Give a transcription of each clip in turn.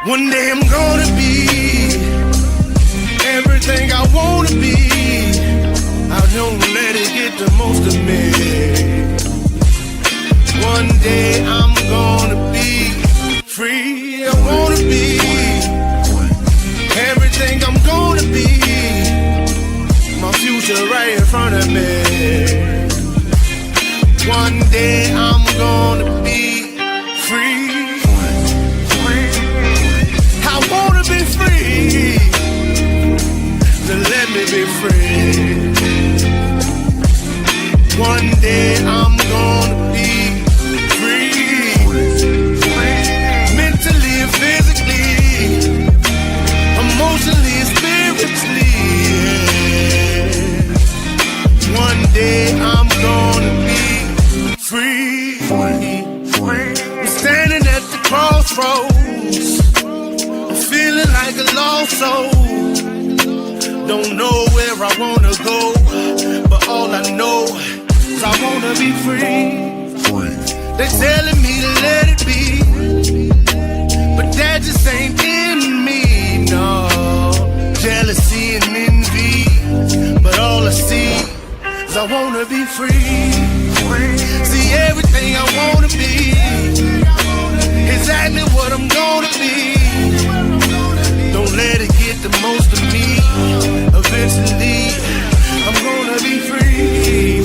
One day I'm gonna be everything I wanna be. I don't let it get the most of me. One day I'm gonna be free. I wanna be everything I'm gonna be. My future right in front of me. One day I'm gonna be free. I wanna be free. So let me be free. One day I'm gonna be free. Mentally and physically, emotionally and spiritually. Yeah. One day I'm gonna be free. I'm standing at the crossroads. Feeling like a lost soul. Don't know where I wanna go, but all I know is I wanna be free. They're telling me to let it be, but that just ain't in me, no. Jealousy and envy, but all I see is I wanna be free. See everything I wanna be, exactly what I'm gonna be. Don't let it get the most of me. Eventually, I'm gonna be free.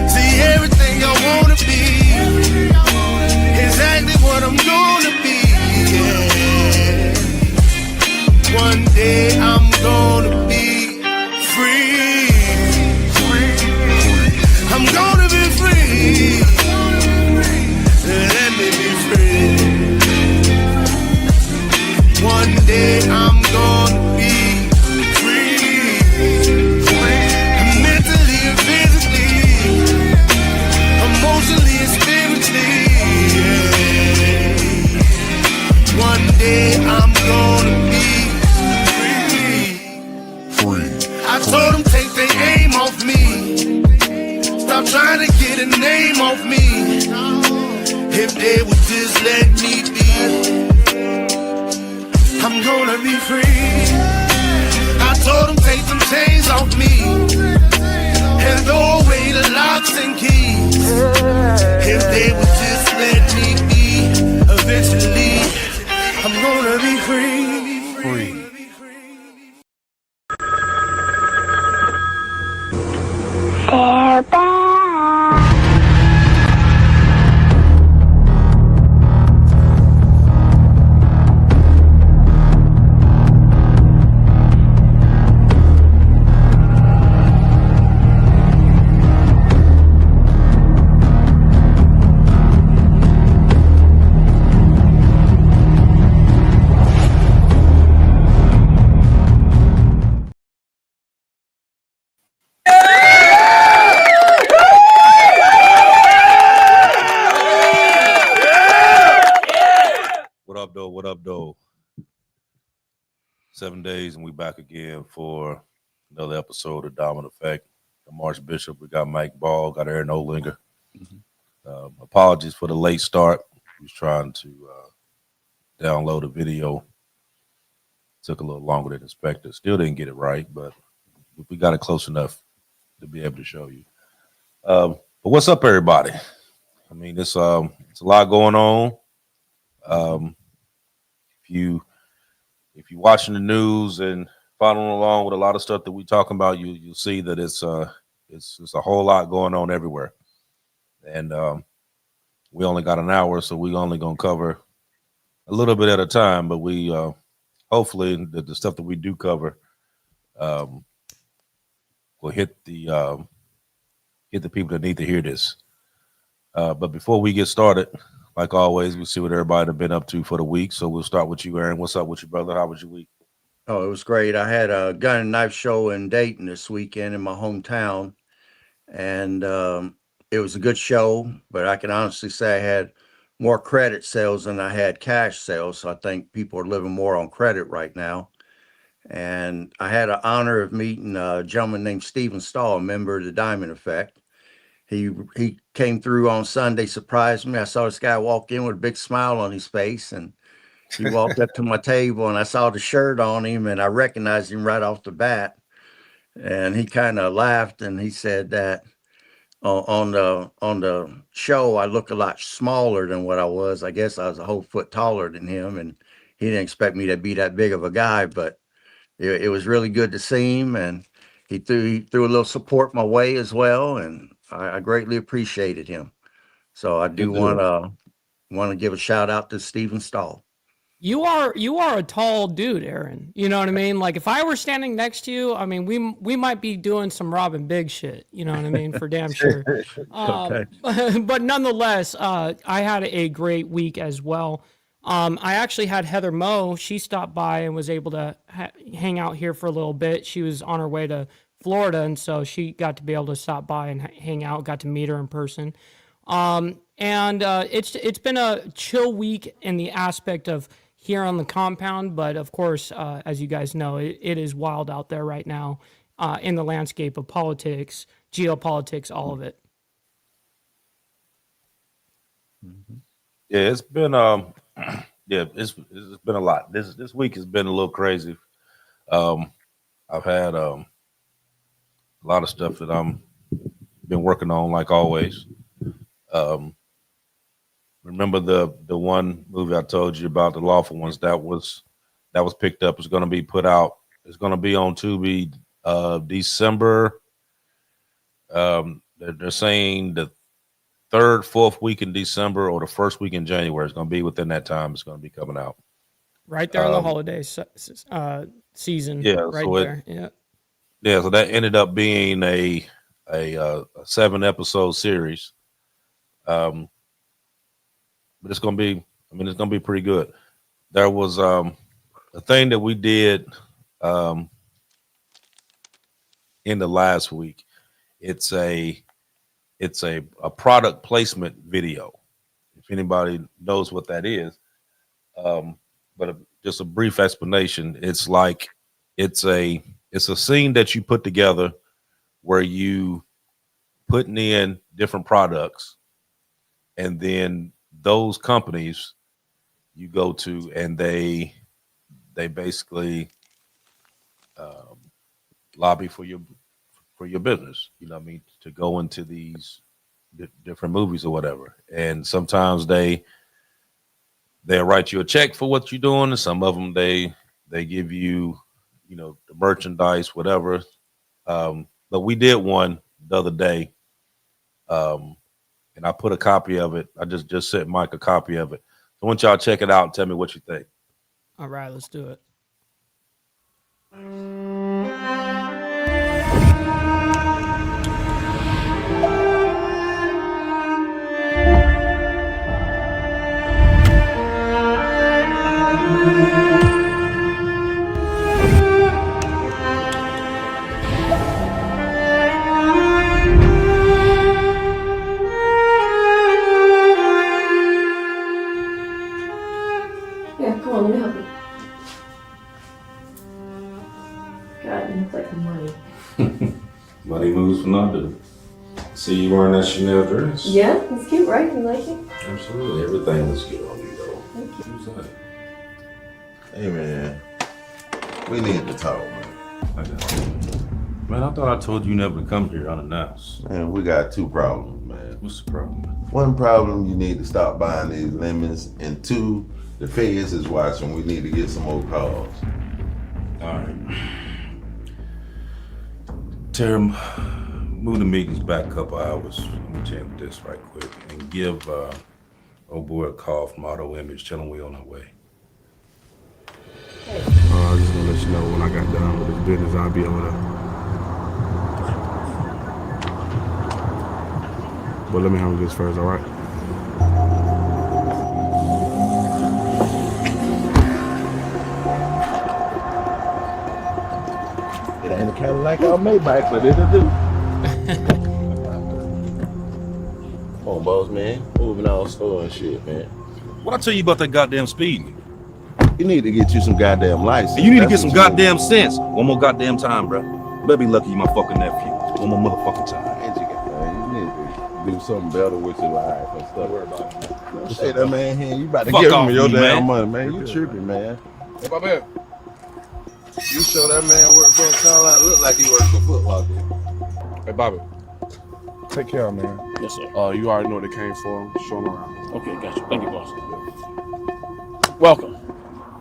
See everything I wanna be, exactly what I'm gonna be. Yeah. One day I'm gonna be free. I'm gonna be free. Let me be free. One day I'm gonna be free. Mentally and physically, emotionally and spiritually. Yeah. One day I'm gonna be free. I told them take their aim off me. Stop trying to get a name off me. If they would just let me be, I'm gonna be free. I told them take some chains off me and throw away the locks and keys. If they would just let me be, eventually I'm gonna be free. They're back. What up, though? 7 days, and we back again for another episode of Dominant Effect. I'm Archbishop. We got Mike Ball, got Aaron Olinger. Apologies for the late start. We was trying to download a video. Took a little longer than expected. Still didn't get it right, but we got it close enough to be able to show you. But what's up, everybody? I mean, it's a lot going on. If you're watching the news and following along with a lot of stuff that we talking about, you'll see that it's a whole lot going on everywhere. And we only got an hour, so we only gonna cover a little bit at a time. But we hopefully the stuff that we do cover will hit the people that need to hear this. But before we get started, like always, we see what everybody have been up to for the week. So we'll start with you, Aaron. What's up with you, brother? How was your week? Oh, it was great. I had a gun and knife show in Dayton this weekend in my hometown, and it was a good show. But I can honestly say I had more credit sales than I had cash sales. So I think people are living more on credit right now. And I had an honor of meeting a gentleman named Stephen Stahl, a member of the Diamond Effect. He came through on Sunday, surprised me. I saw this guy walk in with a big smile on his face, and He walked up to my table and I saw the shirt on him and I recognized him right off the bat. And he kind of laughed and he said that on the show I look a lot smaller than what I was. I guess I was a whole foot taller than him, and he didn't expect me to be that big of a guy. But it was really good to see him, and he threw a little support my way as well, and I greatly appreciated him. So I do Good deal. want to give a shout out to Stephen Stahl. You are a tall dude, Aaron. You know what I mean? Like if I were standing next to you, I mean we might be doing some Robin Big shit. You know what I mean? For damn sure. Okay. But nonetheless, I had a great week as well. I actually had Heather Moe. She stopped by and was able to hang out here for a little bit. She was on her way to Florida, and so she got to be able to stop by and hang out. Got to meet her in person. And it's been a chill week in the aspect of here on the compound, but of course, as you guys know, it is wild out there right now in the landscape of politics, geopolitics, all of it. Yeah, it's been yeah, it's been a lot. This week has been a little crazy. I've had a lot of stuff that I'm been working on, like always. Remember the one movie I told you about, The Lawful Ones, that was picked up. It's going to be put out. It's going to be on Tubi December. They're saying the third, fourth week in December or the first week in January. It's going to be within that time. It's going to be coming out Right there in the holiday season. Yeah, right so there. yeah. So that ended up being a 7-episode series. But it's gonna be, it's gonna be pretty good. There was a thing that we did in the last week. It's a product placement video. If anybody knows what that is, but just a brief explanation. It's like it's a scene that you put together where you putting in different products, and then those companies you go to and they basically lobby for your business, you know what I mean, to go into these different movies or whatever. And sometimes they'll write you a check for what you're doing, and some of them they give you, the merchandise, whatever. But we did one the other day. And I put a copy of it. I just sent Mike a copy of it. So I want y'all to check it out and tell me what you think. All right, let's do it. Yeah, come on, let me help you. God, you look like money. Money moves for nothing. See you wearing that Chanel dress? Yeah, it's cute, right? You like it? Absolutely. Everything looks good on you, though. Thank you. Who's that? Hey man, we need to talk, man. I got it. Man, I thought I told you never to come here unannounced. Man, we got two problems, man. What's the problem? One problem, you need to stop buying these lemons, and two, the feds is watching. We need to get some more calls. All right. Terry, move the meetings back a couple hours. Let me change this right quick and give old boy a call from Auto Image. Tell him we on our way. I was just gonna let you know when I got done with this business, I'll be over there. But let me handle this first, all right? It ain't the Cadillac or Maybach, but it'll do. Come on, boss, man. Moving all store and shit, man. What I tell you about that goddamn speeding? You need to get you some goddamn license. And you need to That's get some what you goddamn sense. One more goddamn time, bro. You better be lucky you my fucking nephew. One more motherfucking time. need. You need to be. do something better with your life and stuff. Don't worry about it. Don't say that man here. You about to Fuck give off him your me, damn man. money, man. You tripping, man. Hey, Bobby. You show that man work for a car lot. Look like he works for Foot Locker. Hey, Bobby. Take care, man. Yes, sir. You already know what they came for. Show them around. Okay, gotcha. Thank you, boss. Welcome.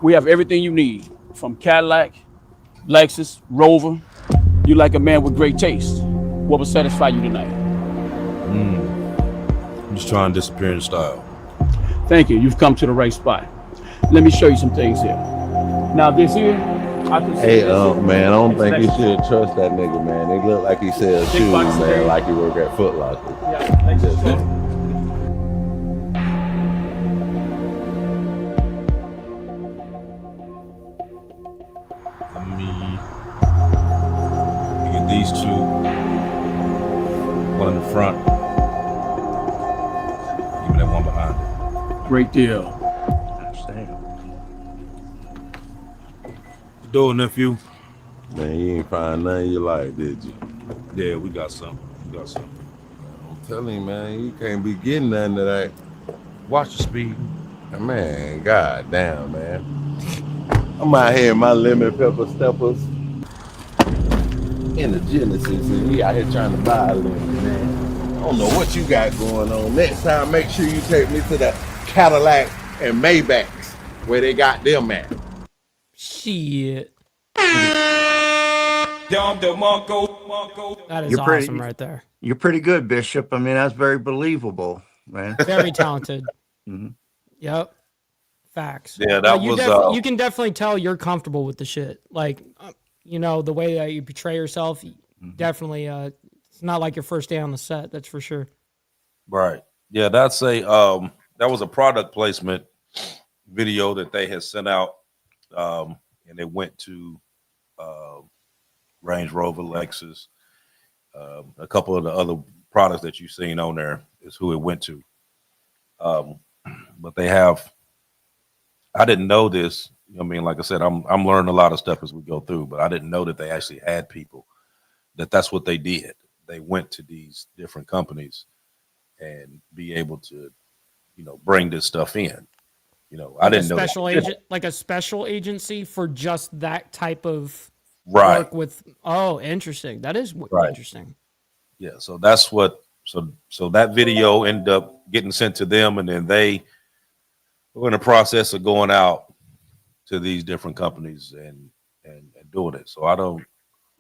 We have everything you need, from Cadillac, Lexus, Rover. You like a man with great taste. What will satisfy you tonight? I'm just trying to disappear in style. Thank you. You've come to the right spot. Let me show you some things here. Now, this here, I can see. Hey, this man, I don't it's think you Lexus. should trust that nigga, man. They look like he sells Big shoes, box man, there. like he work at Foot Locker. Yeah, Lexus truck. Let me get these two. One in the front. Give me that one behind it. Great deal. Doing, nephew. Man, you ain't find nothing you like, did you? Yeah, we got something. I'm telling you, man, you can't be getting none of that. Watch the speed. Man, god damn, man. I'm out here in my lemon pepper steppers in the Genesis, and he out here trying to buy a lemon, man. I don't know what you got going on. Next time, make sure you take me to the Cadillac and Maybachs where they got them at. Shit. That is You're pretty- awesome right there. You're pretty good, Bishop. I mean, that's very believable, man. Very talented. Mhm. Yep. Facts. Yeah, that you was, you can definitely tell you're comfortable with the shit. Like, you know, the way that you portray yourself, definitely, it's not like your first day on the set. That's for sure. Right. Yeah, that's a that was a product placement video that they had sent out, and it went to Range Rover, Lexus, a couple of the other products that you've seen on there is who it went to. But they have, I didn't know this. I mean, like I said, I'm learning a lot of stuff as we go through, but I didn't know that they actually had people that's what they did. They went to these different companies and be able to, you know, bring this stuff in. You know, I didn't know special that. agent, like a special agency for just that type of Right. work with. Oh, interesting. That is Right. interesting. Yeah, so that's what so that video ended up getting sent to them, and then they were in the process of going out to these different companies and doing it. So I don't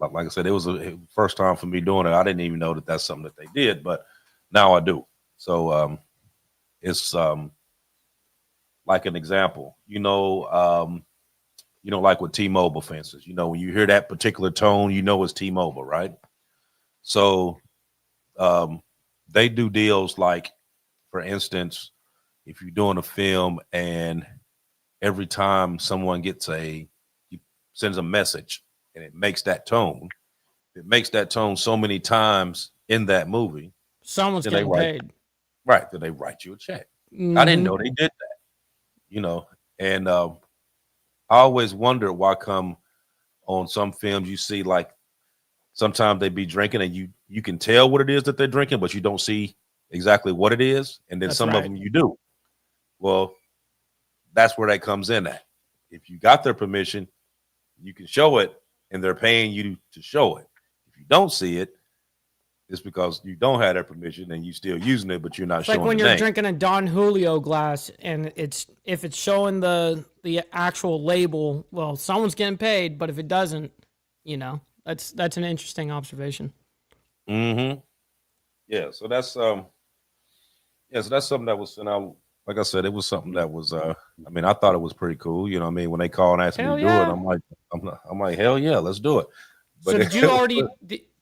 like I said, it was a first time for me doing it. I didn't even know that that's something that they did, but now I do. So it's like an example, like with T-Mobile, for instance, you know, when you hear that particular tone, you know it's T-Mobile, right? So they do deals like, for instance, if you're doing a film and every time someone sends a message and it makes that tone, so many times in that movie, Someone's then they getting write- paid. right, then they write you a check. I didn't know they did that, you know, and I always wonder why come on some films you see like sometimes they be drinking and you can tell what it is that they're drinking, but you don't see exactly what it is. And then That's some right. of them you do. Well, that's where that comes in at. If you got their permission, you can show it and they're paying you to show it. If you don't see it, it's because you don't have their permission and you still using it, but you're not It's showing like when the you're name. drinking a Don Julio glass and if it's showing the actual label, well, someone's getting paid, but if it doesn't, you know, that's an interesting observation. Mm-hmm. Yeah, so that's something that was sent out. Like I said, it was something that was I mean, I thought it was pretty cool. You know what I mean? When they call and ask me Hell to yeah. do it, I'm like, hell yeah, let's do it. But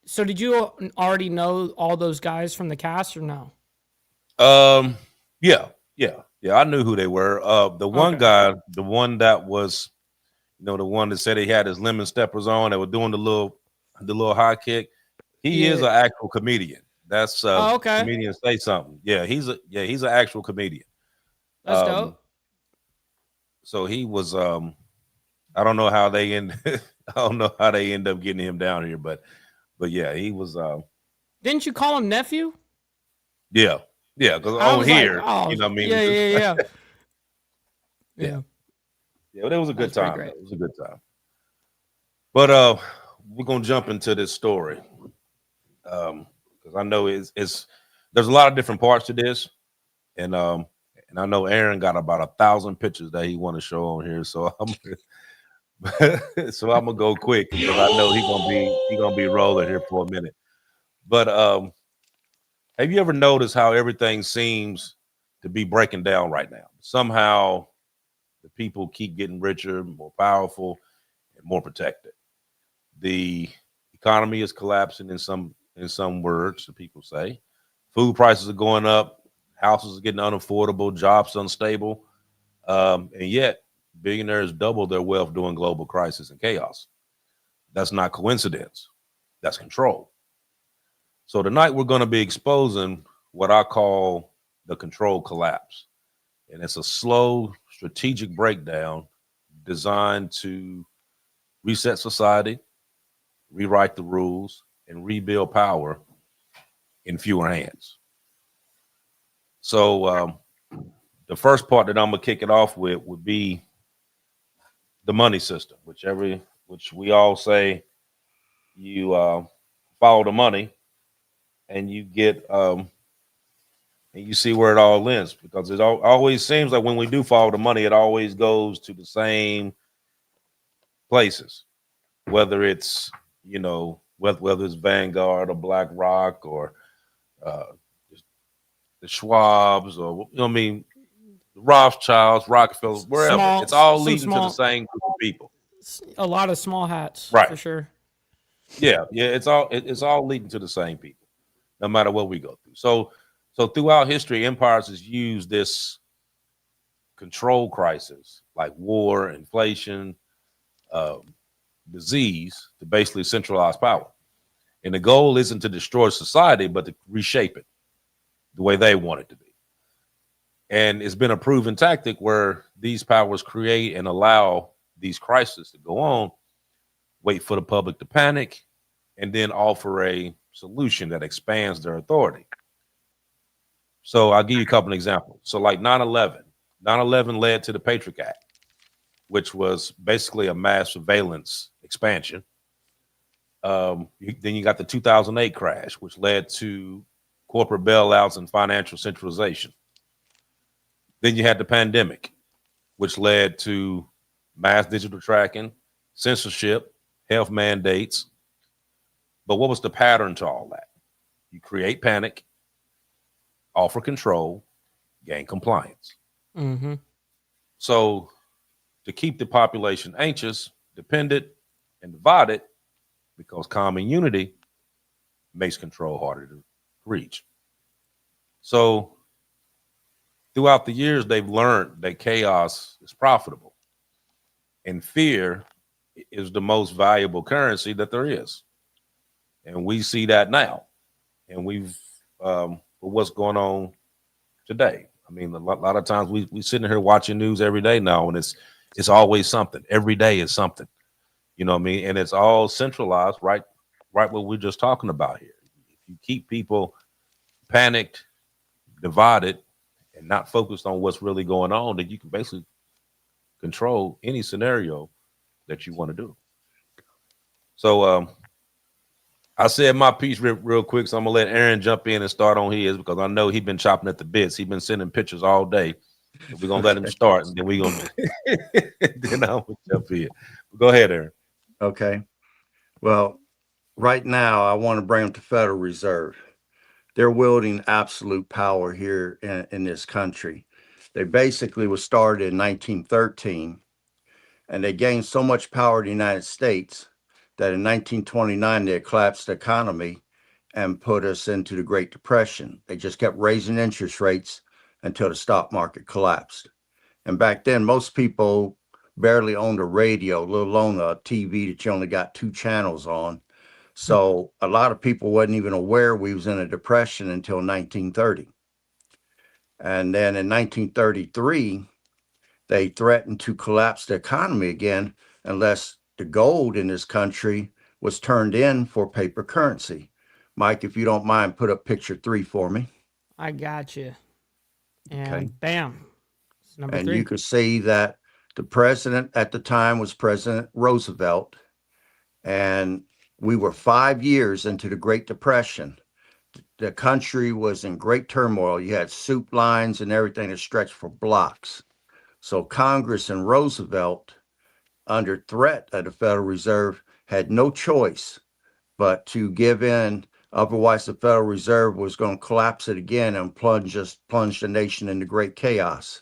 So did you already know all those guys from the cast or no? Yeah, I knew who they were. The one Okay. guy, the one that was, you know, the one that said he had his lemon steppers on that were doing the little high kick. He is an actual comedian. That's Oh, okay. comedian say something. Yeah, he's an actual comedian. That's dope. So he was I don't know how they end up getting him down here, but yeah, he was Didn't you call him nephew? Yeah, yeah, because I on was like, here, oh, you know what I mean? yeah, It's yeah, just, yeah. yeah, Yeah, yeah, but it was a good that's pretty time, great. though. It was a good time. But we're gonna jump into this story because I know it's there's a lot of different parts to this, and I know Aaron got about 1,000 pictures that he want to show on here, so I'm so I'm gonna go quick because I know he gonna be rolling here for a minute. But have you ever noticed how everything seems to be breaking down right now? Somehow the people keep getting richer, more powerful, and more protected. The economy is collapsing in some words, the people say. Food prices are going up, houses are getting unaffordable, jobs unstable, and yet billionaires double their wealth during global crisis and chaos. That's not coincidence. That's control. So tonight we're going to be exposing what I call the control collapse. And it's a slow, strategic breakdown designed to reset society, rewrite the rules, and rebuild power in fewer hands. So the first part that I'm gonna kick it off with would be the money system, which we all say you follow the money and you get and you see where it all ends because it always seems like when we do follow the money, it always goes to the same places, whether it's whether it's Vanguard or BlackRock or uh, the Schwabs or you know what I mean, the Rothschilds, Rockefellers, wherever. It's all Some leading to the small, same group of people. a lot of small hats Right. for sure. Yeah, yeah. It's all leading to the same people, no matter what we go through. So throughout history, empires has used this control crisis, like war, inflation, uh, disease, to basically centralize power. And the goal isn't to destroy society, but to reshape it the way they want it to be. And it's been a proven tactic where these powers create and allow these crises to go on, wait for the public to panic, and then offer a solution that expands their authority. So I'll give you a couple of examples. So like 9/11, 9/11 led to the Patriot Act, which was basically a mass surveillance expansion. Then you got the 2008 crash, which led to corporate bailouts and financial centralization. Then you had the pandemic, which led to mass digital tracking, censorship, health mandates. But what was the pattern to all that? You create panic, offer control, gain compliance. Mm-hmm. So to keep the population anxious, dependent, and divided, because common unity makes control harder to reach. So throughout the years, they've learned that chaos is profitable and fear is the most valuable currency that there is. And we see that now. And we've, what's going on today. I mean, a lot of times we sitting here watching news every day now, and it's always something. Every day is something. You know what I mean? And it's all centralized, right what we're just talking about here. If you keep people panicked, divided, and not focused on what's really going on, then you can basically control any scenario that you want to do. So I said my piece real quick, so I'm gonna let Aaron jump in and start on his because I know he's been chopping at the bits. He's been sending pictures all day. And we're gonna let him start, and then we're gonna then I'm gonna jump in. Go ahead, Aaron. Okay. Well, right now, I want to bring them to Federal Reserve. They're wielding absolute power here in this country. They basically was started in 1913, and they gained so much power in the United States that in 1929 they collapsed the economy and put us into the Great Depression. They just kept raising interest rates until the stock market collapsed. And back then, most people barely owned a radio, let alone a TV that you only got two channels on. So a lot of people wasn't even aware we was in a depression until 1930. And then in 1933, they threatened to collapse the economy again unless the gold in this country was turned in for paper currency. Mike, if you don't mind, put up picture 3 for me. I got you. And Okay. bam, it's number And 3. you could see that the president at the time was President Roosevelt. And we were 5 years into the Great Depression. The country was in great turmoil. You had soup lines and everything that stretched for blocks. So Congress and Roosevelt, under threat of the Federal Reserve, had no choice but to give in. Otherwise, the Federal Reserve was going to collapse it again and plunge the nation into great chaos.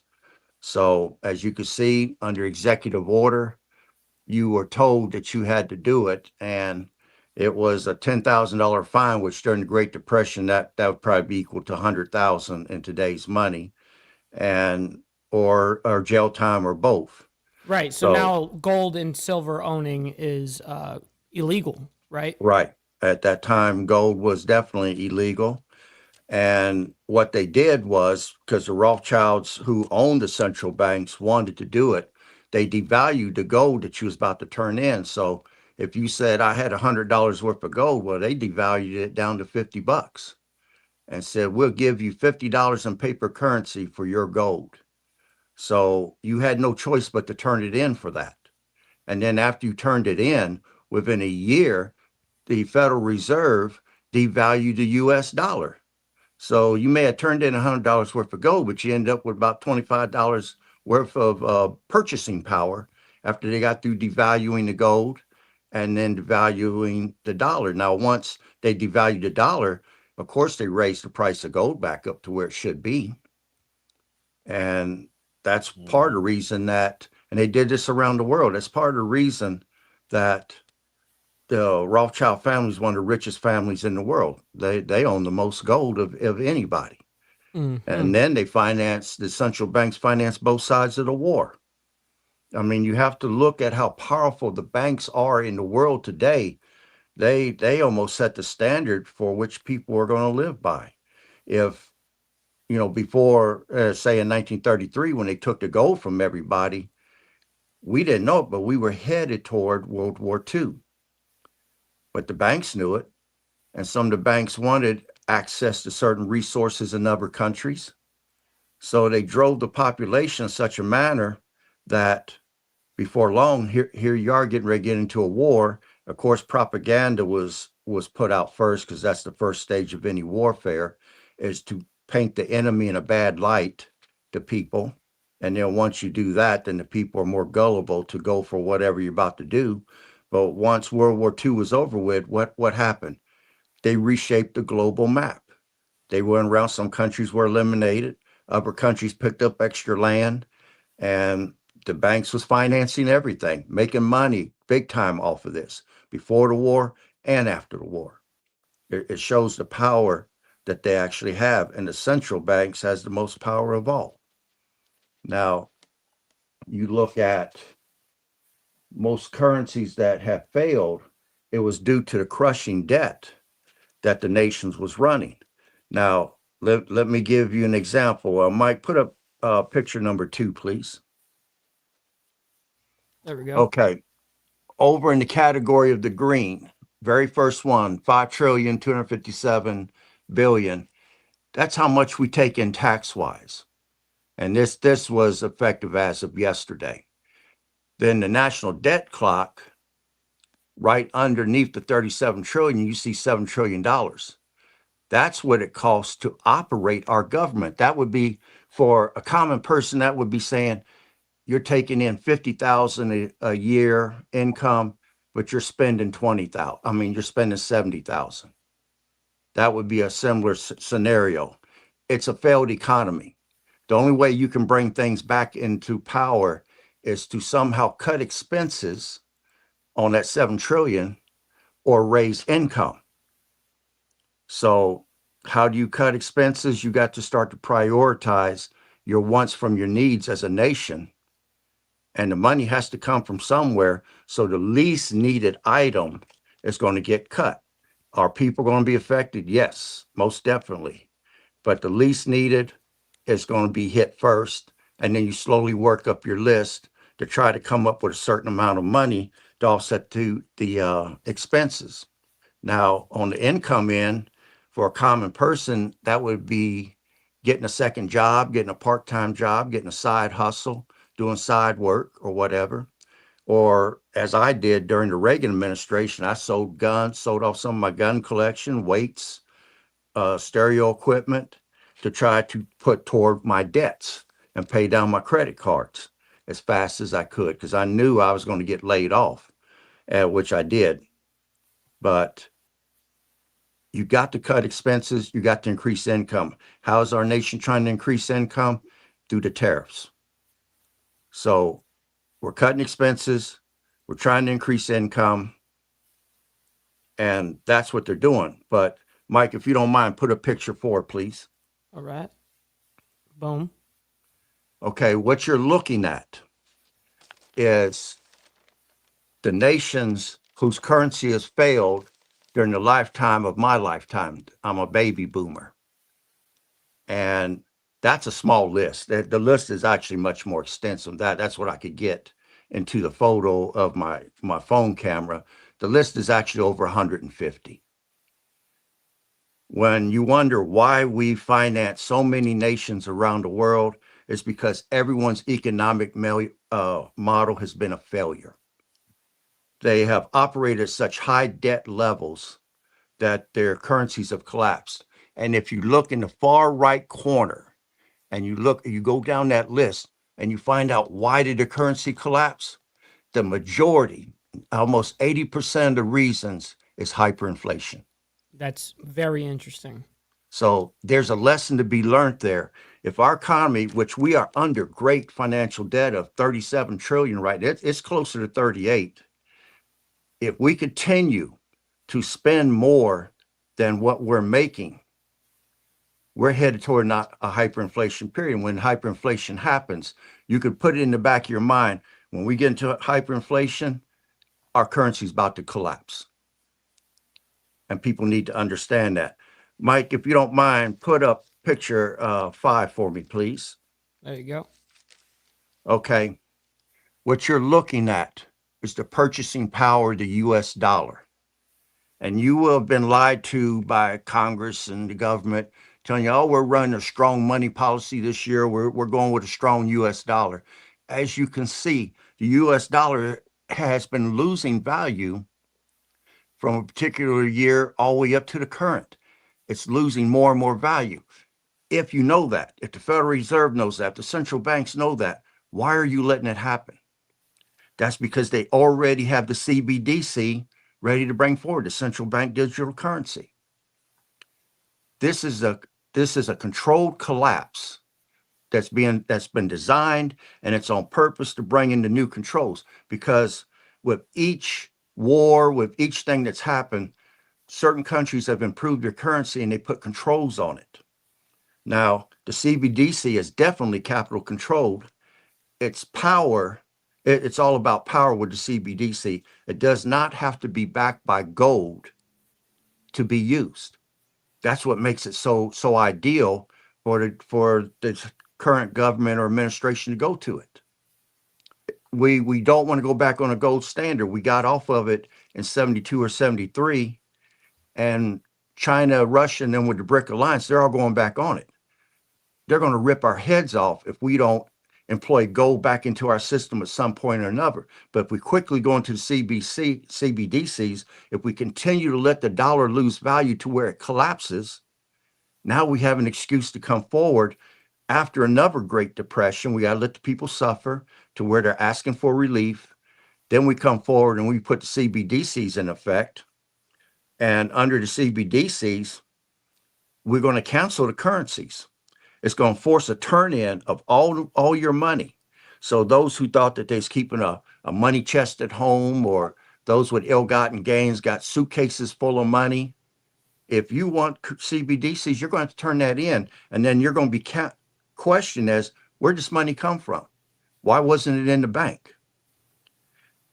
So, as you can see, under executive order, you were told that you had to do it, and it was a $10,000 fine, which during the Great Depression that would probably be equal to 100,000 in today's money, and or jail time or both. Right. So So now gold and silver owning is illegal, right? right at that time, gold was definitely illegal. And what they did was, because the Rothschilds who owned the central banks wanted to do it, they devalued the gold that you was about to turn in. So if you said I had $100 worth of gold, well, they devalued it down to $50 and said, we'll give you $50 in paper currency for your gold. So you had no choice but to turn it in for that. And then after you turned it in, within a year, the Federal Reserve devalued the US dollar. So you may have turned in $100 worth of gold, but you end up with about $25 worth of purchasing power after they got through devaluing the gold and then devaluing the dollar. Now, once they devalued the dollar, of course, they raised the price of gold back up to where it should be. And that's part of the reason that, and they did this around the world. That's part of the reason that the Rothschild family is one of the richest families in the world. They own the most gold of anybody. Mm-hmm. And then the central banks finance both sides of the war. I mean, you have to look at how powerful the banks are in the world today. They almost set the standard for which people are going to live by. If, before, say in 1933, when they took the gold from everybody, we didn't know it, but we were headed toward World War II. But the banks knew it, and some of the banks wanted access to certain resources in other countries. So they drove the population in such a manner that before long, here you are getting ready to get into a war. Of course, propaganda was put out first, because that's the first stage of any warfare, is to paint the enemy in a bad light to people. And then once you do that, then the people are more gullible to go for whatever you're about to do. But once World War II was over with, what happened? They reshaped the global map. They went around, some countries were eliminated, other countries picked up extra land, and the banks was financing everything, making money big time off of this, before the war and after the war. It shows the power that they actually have, and the central banks has the most power of all. Now, you look at most currencies that have failed, it was due to the crushing debt that the nations was running. Now, let me give you an example. Mike, put up picture number 2, please. There we go. Okay. Over in the category of the green, very first one, 5,257 billion. That's how much we take in tax-wise. And this was effective as of yesterday. Then the national debt clock, right underneath the 37 trillion, you see $7 trillion. That's what it costs to operate our government. That would be, for a common person, that would be saying you're taking in 50,000 a year income, but you're spending 20,000. I mean, you're spending 70,000. That would be a similar scenario. It's a failed economy. The only way you can bring things back into power is to somehow cut expenses on that 7 trillion or raise income. So how do you cut expenses? You got to start to prioritize your wants from your needs as a nation. And the money has to come from somewhere. So the least needed item is going to get cut. Are people going to be affected? Yes, most definitely. But the least needed is going to be hit first. And then you slowly work up your list to try to come up with a certain amount of money to offset the expenses. Now, on the income end, for a common person, that would be getting a second job, getting a part-time job, getting a side hustle, doing side work or whatever. Or as I did during the Reagan administration, I sold guns, sold off some of my gun collection, weights, stereo equipment to try to put toward my debts and pay down my credit cards as fast as I could because I knew I was going to get laid off, which I did. But you got to cut expenses. You got to increase income. How is our nation trying to increase income? Through the tariffs. So we're cutting expenses. We're trying to increase income. And that's what they're doing. But Mike, if you don't mind, put a picture forward, please. All right. Boom. Okay, what you're looking at is the nations whose currency has failed during the lifetime of my lifetime. I'm a baby boomer. And that's a small list. The list is actually much more extensive. That's what I could get into the photo of my phone camera. The list is actually over 150. When you wonder why we finance so many nations around the world, it's because everyone's economic model has been a failure. They have operated at such high debt levels that their currencies have collapsed. And if you look in the far right corner and you go down that list and you find out why did the currency collapse, the majority, almost 80% of the reasons is hyperinflation. That's very interesting. So there's a lesson to be learned there. If our economy, which we are under great financial debt of 37 trillion right now, it's closer to 38. If we continue to spend more than what we're making, we're headed toward not a hyperinflation period. When hyperinflation happens, you could put it in the back of your mind. When we get into hyperinflation, our currency is about to collapse. And people need to understand that. Mike, if you don't mind, put up picture 5 for me, please. There you go. Okay. What you're looking at is the purchasing power of the US dollar. And you will have been lied to by Congress and the government telling you, oh, we're running a strong money policy this year. We're going with a strong US dollar. As you can see, the US dollar has been losing value from a particular year all the way up to the current. It's losing more and more value. If you know that, if the Federal Reserve knows that, the central banks know that, why are you letting it happen? That's because they already have the CBDC ready to bring forward, the central bank digital currency. This is a controlled collapse that's been designed, and it's on purpose to bring in the new controls, because with each war, with each thing that's happened, certain countries have improved their currency and they put controls on it. Now, the CBDC is definitely capital controlled. It's power. It's all about power with the CBDC. It does not have to be backed by gold to be used. That's what makes it so ideal for the current government or administration to go to it. We don't want to go back on a gold standard. We got off of it in 72 or 73, and China, Russia, and then with the BRIC alliance, they're all going back on it. They're going to rip our heads off if we don't employ gold back into our system at some point or another. But if we quickly go into the CBDCs, if we continue to let the dollar lose value to where it collapses, now we have an excuse to come forward after another Great Depression. We got to let the people suffer to where they're asking for relief. Then we come forward and we put the CBDCs in effect. And under the CBDCs, we're going to cancel the currencies. It's going to force a turn in of all your money. So those who thought that they's keeping a money chest at home, or those with ill-gotten gains got suitcases full of money, if you want CBDCs, you're going to have to turn that in, and then you're going to be questioned as, where does money come from? Why wasn't it in the bank?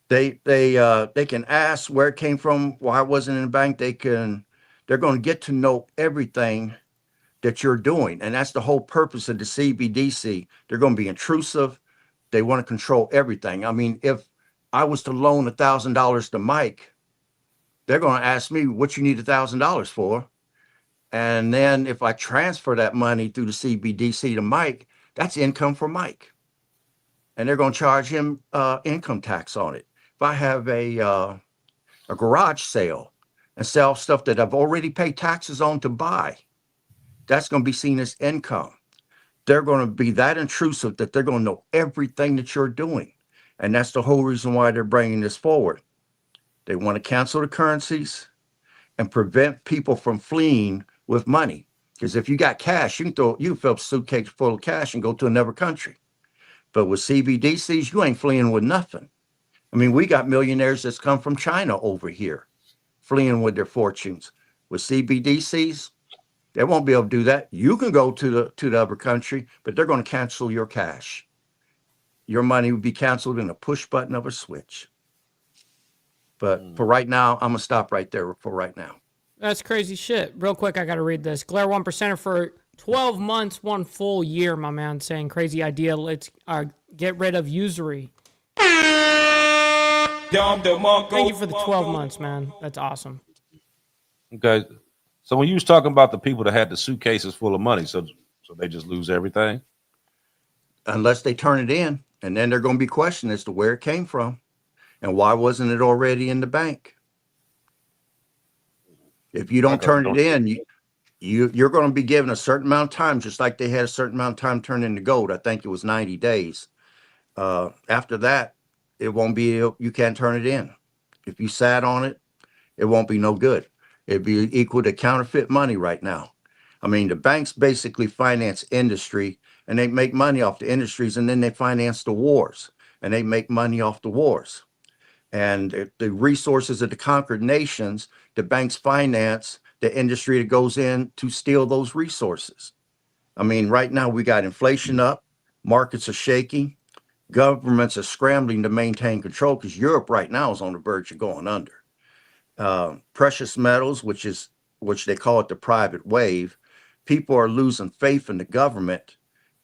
They can ask where it came from, why it wasn't in the bank. They're going to get to know everything that you're doing. And that's the whole purpose of the CBDC. They're going to be intrusive. They want to control everything. I mean, if I was to loan $1,000 to Mike, they're going to ask me what you need $1,000 for. And then if I transfer that money through the CBDC to Mike, that's income for Mike. And they're going to charge him income tax on it. If I have a garage sale and sell stuff that I've already paid taxes on to buy, that's going to be seen as income. They're going to be that intrusive that they're going to know everything that you're doing. And that's the whole reason why they're bringing this forward. They want to cancel the currencies and prevent people from fleeing with money. Because if you got cash, you can fill a suitcase full of cash and go to another country. But with CBDCs, you ain't fleeing with nothing. I mean, we got millionaires that's come from China over here, fleeing with their fortunes. With CBDCs, they won't be able to do that. You can go to the other country, but they're going to cancel your cash. Your money would be canceled in a push button of a switch. But for right now, I'm gonna stop right there for right now. That's crazy shit. Real quick, I got to read this. Glare 1%er for 12 months, 1 full year, my man, saying crazy idea. Let's get rid of usury. Thank you for the 12 months, man. That's awesome. Okay. So when you was talking about the people that had the suitcases full of money, so they just lose everything? Unless they turn it in, and then they're going to be questioned as to where it came from and why wasn't it already in the bank. If you don't turn it in, you're going to be given a certain amount of time, just like they had a certain amount of time to turn into gold. I think it was 90 days. After that, it won't be, you can't turn it in. If you sat on it, it won't be no good. It'd be equal to counterfeit money right now. I mean, the banks basically finance industry, and they make money off the industries, and then they finance the wars, and they make money off the wars. And the resources of the conquered nations, the banks finance the industry that goes in to steal those resources. I mean, right now we got inflation up, markets are shaking, governments are scrambling to maintain control because Europe right now is on the verge of going under. Precious metals, which they call it the private wave, people are losing faith in the government,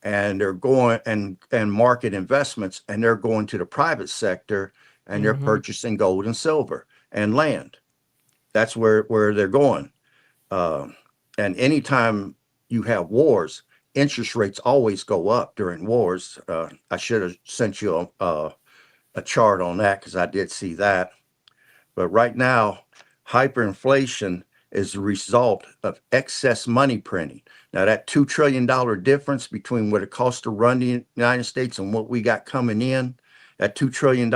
and they're going and market investments, and they're going to the private sector, and they're purchasing gold and silver and land. That's where they're going. And anytime you have wars, interest rates always go up during wars. I should have sent you a chart on that because I did see that. But right now, hyperinflation is the result of excess money printing. Now, that $2 trillion difference between what it costs to run the United States and what we got coming in, that $2 trillion,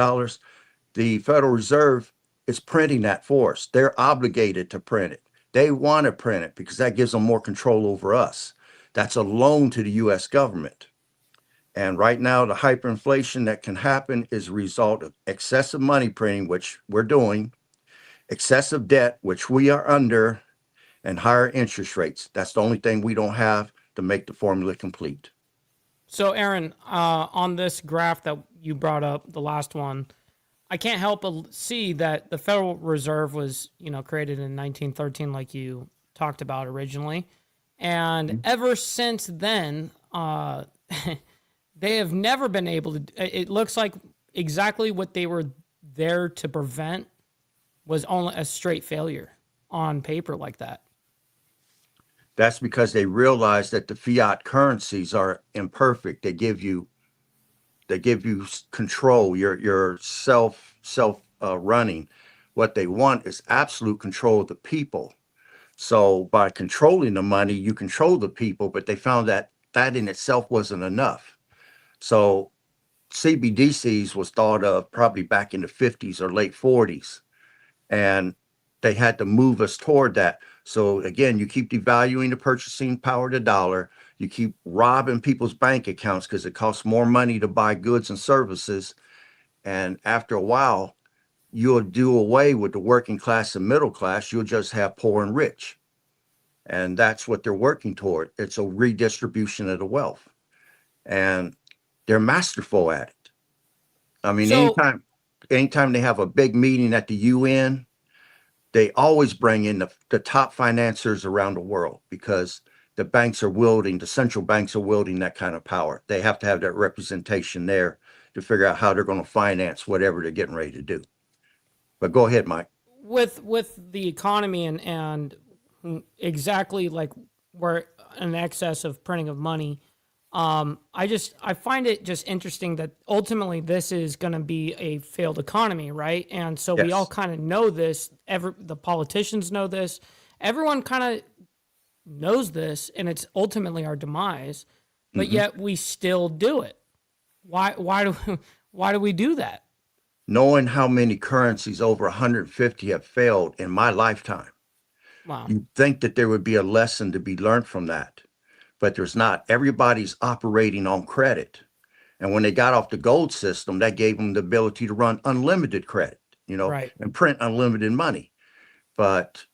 the Federal Reserve is printing that for us. They're obligated to print it. They want to print it because that gives them more control over us. That's a loan to the U.S. government. And right now, the hyperinflation that can happen is a result of excessive money printing, which we're doing, excessive debt, which we are under, and higher interest rates. That's the only thing we don't have to make the formula complete. So, Aaron, on this graph that you brought up, the last one, I can't help but see that the Federal Reserve was, created in 1913, like you talked about originally. And ever since then, they have never been able to. It looks like exactly what they were there to prevent was only a straight failure on paper like that. That's because they realize that the fiat currencies are imperfect. They give you control. Your self running. What they want is absolute control of the people. So by controlling the money, you control the people, but they found that in itself wasn't enough. So CBDCs was thought of probably back in the 50s or late 40s, and they had to move us toward that. So again, you keep devaluing the purchasing power of the dollar. You keep robbing people's bank accounts because it costs more money to buy goods and services. And after a while, you'll do away with the working class and middle class. You'll just have poor and rich. And that's what they're working toward. It's a redistribution of the wealth. And they're masterful at it. I mean, anytime they have a big meeting at the UN, they always bring in the top financiers around the world because the central banks are wielding that kind of power. They have to have that representation there to figure out how they're going to finance whatever they're getting ready to do. But go ahead, Mike. With the economy and exactly like we're in excess of printing of money. I find it just interesting that ultimately this is going to be a failed economy, right? And so we all Yes. kind of know this. The politicians know this. Everyone kind of knows this, and it's ultimately our demise. But Hmm. yet we still do it. Why? Why do? Why do we do that? Knowing how many currencies over 150 have failed in my lifetime, Wow. you'd think that there would be a lesson to be learned from that, but there's not. Everybody's operating on credit. And when they got off the gold system, that gave them the ability to run unlimited credit, Right. and print unlimited money. But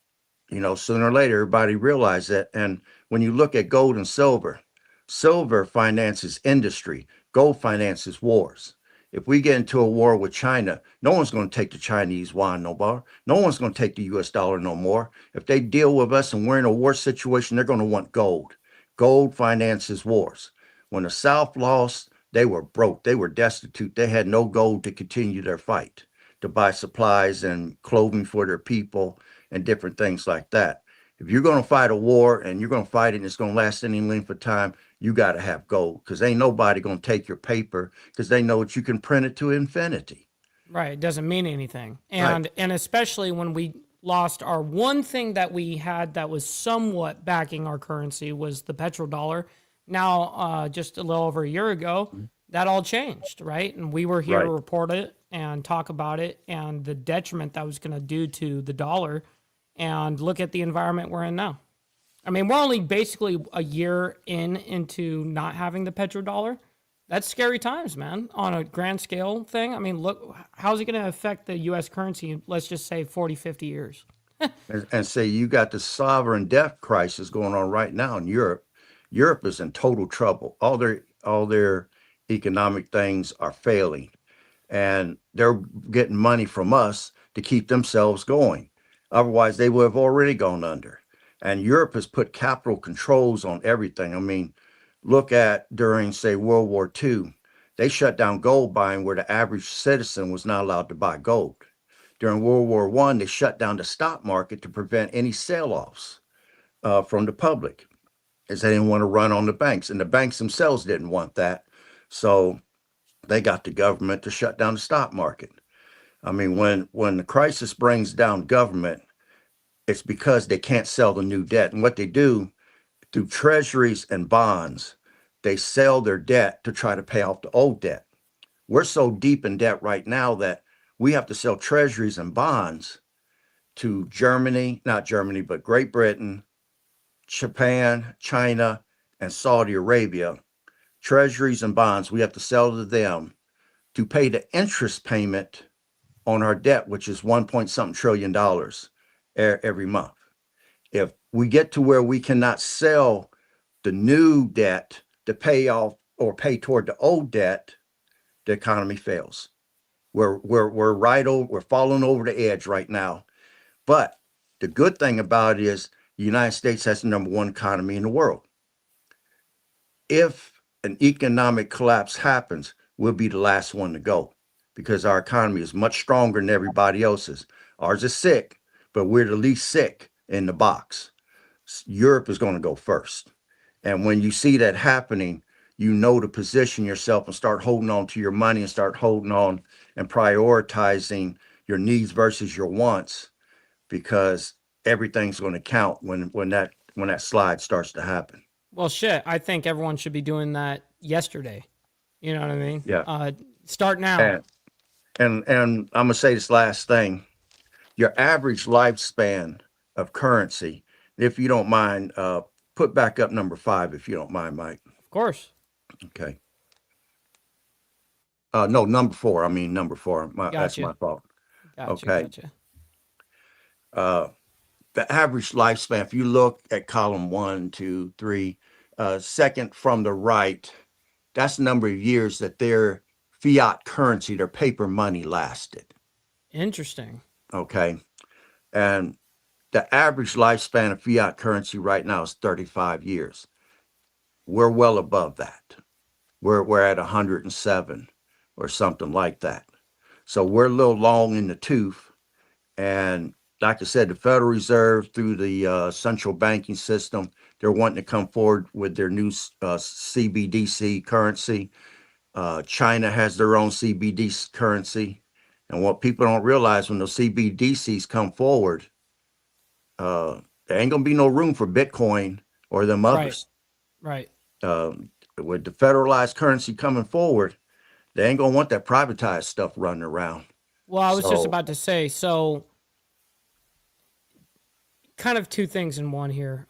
sooner or later, everybody realized that. And when you look at gold and silver, silver finances industry, gold finances wars. If we get into a war with China, no one's going to take the Chinese yuan no more. No one's going to take the US dollar no more. If they deal with us and we're in a war situation, they're going to want gold. Gold finances wars. When the South lost, they were broke. They were destitute. They had no gold to continue their fight, to buy supplies and clothing for their people and different things like that. If you're going to fight a war and you're going to fight it and it's going to last any length of time, you got to have gold, because ain't nobody going to take your paper, because they know that you can print it to infinity. Right. It doesn't mean anything. Right. And especially when we lost our one thing that we had that was somewhat backing our currency was the petrodollar. Now, just a little over a year ago, that all changed, right? And we were here to Right. report it and talk about it and the detriment that was going to do to the dollar. And look at the environment we're in now. I mean, we're only basically a year into not having the petrodollar. That's scary times, man, on a grand scale thing. I mean, look, how's it going to affect the U.S. currency in, let's just say, 40, 50 years? And say you got the sovereign debt crisis going on right now in Europe. Europe is in total trouble. All their economic things are failing, and they're getting money from us to keep themselves going. Otherwise, they would have already gone under. And Europe has put capital controls on everything. I mean, look at during, say, World War II, they shut down gold buying where the average citizen was not allowed to buy gold. During World War I, they shut down the stock market to prevent any sell-offs from the public, as they didn't want to run on the banks. And the banks themselves didn't want that. So they got the government to shut down the stock market. I mean, when the crisis brings down government, it's because they can't sell the new debt. And what they do through treasuries and bonds, they sell their debt to try to pay off the old debt. We're so deep in debt right now that we have to sell treasuries and bonds to Germany, not Germany, but Great Britain, Japan, China, and Saudi Arabia. Treasuries and bonds, we have to sell to them to pay the interest payment on our debt, which is 1 point something trillion dollars every month. If we get to where we cannot sell the new debt to pay off or pay toward the old debt, the economy fails. We're falling over the edge right now. But the good thing about it is the United States has the number one economy in the world. If an economic collapse happens, we'll be the last one to go, because our economy is much stronger than everybody else's. Ours is sick, but we're the least sick in the box. Europe is going to go first. And when you see that happening, you know to position yourself and start holding on to your money and start holding on and prioritizing your needs versus your wants, because everything's going to count when that slide starts to happen. Well, shit, I think everyone should be doing that yesterday. You know what I mean? Yeah. Start now. And I'm gonna say this last thing. Your average lifespan of currency, if you don't mind, put back up number 5, if you don't mind, Mike. Of course. Okay. No, number 4. I mean number 4. That's Gotcha. my fault. Gotcha. Okay. Gotcha. The average lifespan, if you look at column 1, 2, 3, second from the right, that's the number of years that their fiat currency, their paper money, lasted. Interesting. Okay. And the average lifespan of fiat currency right now is 35 years. We're well above that. We're at 107 or something like that. So we're a little long in the tooth, and like I said, the Federal Reserve through the central banking system, they're wanting to come forward with their new CBDC currency. China has their own CBDC currency. And what people don't realize, when those CBDCs come forward, there ain't gonna be no room for Bitcoin or them others. Right. With the federalized currency coming forward, they ain't gonna want that privatized stuff running around. Well, I was just So about to say, so kind of two things in one here.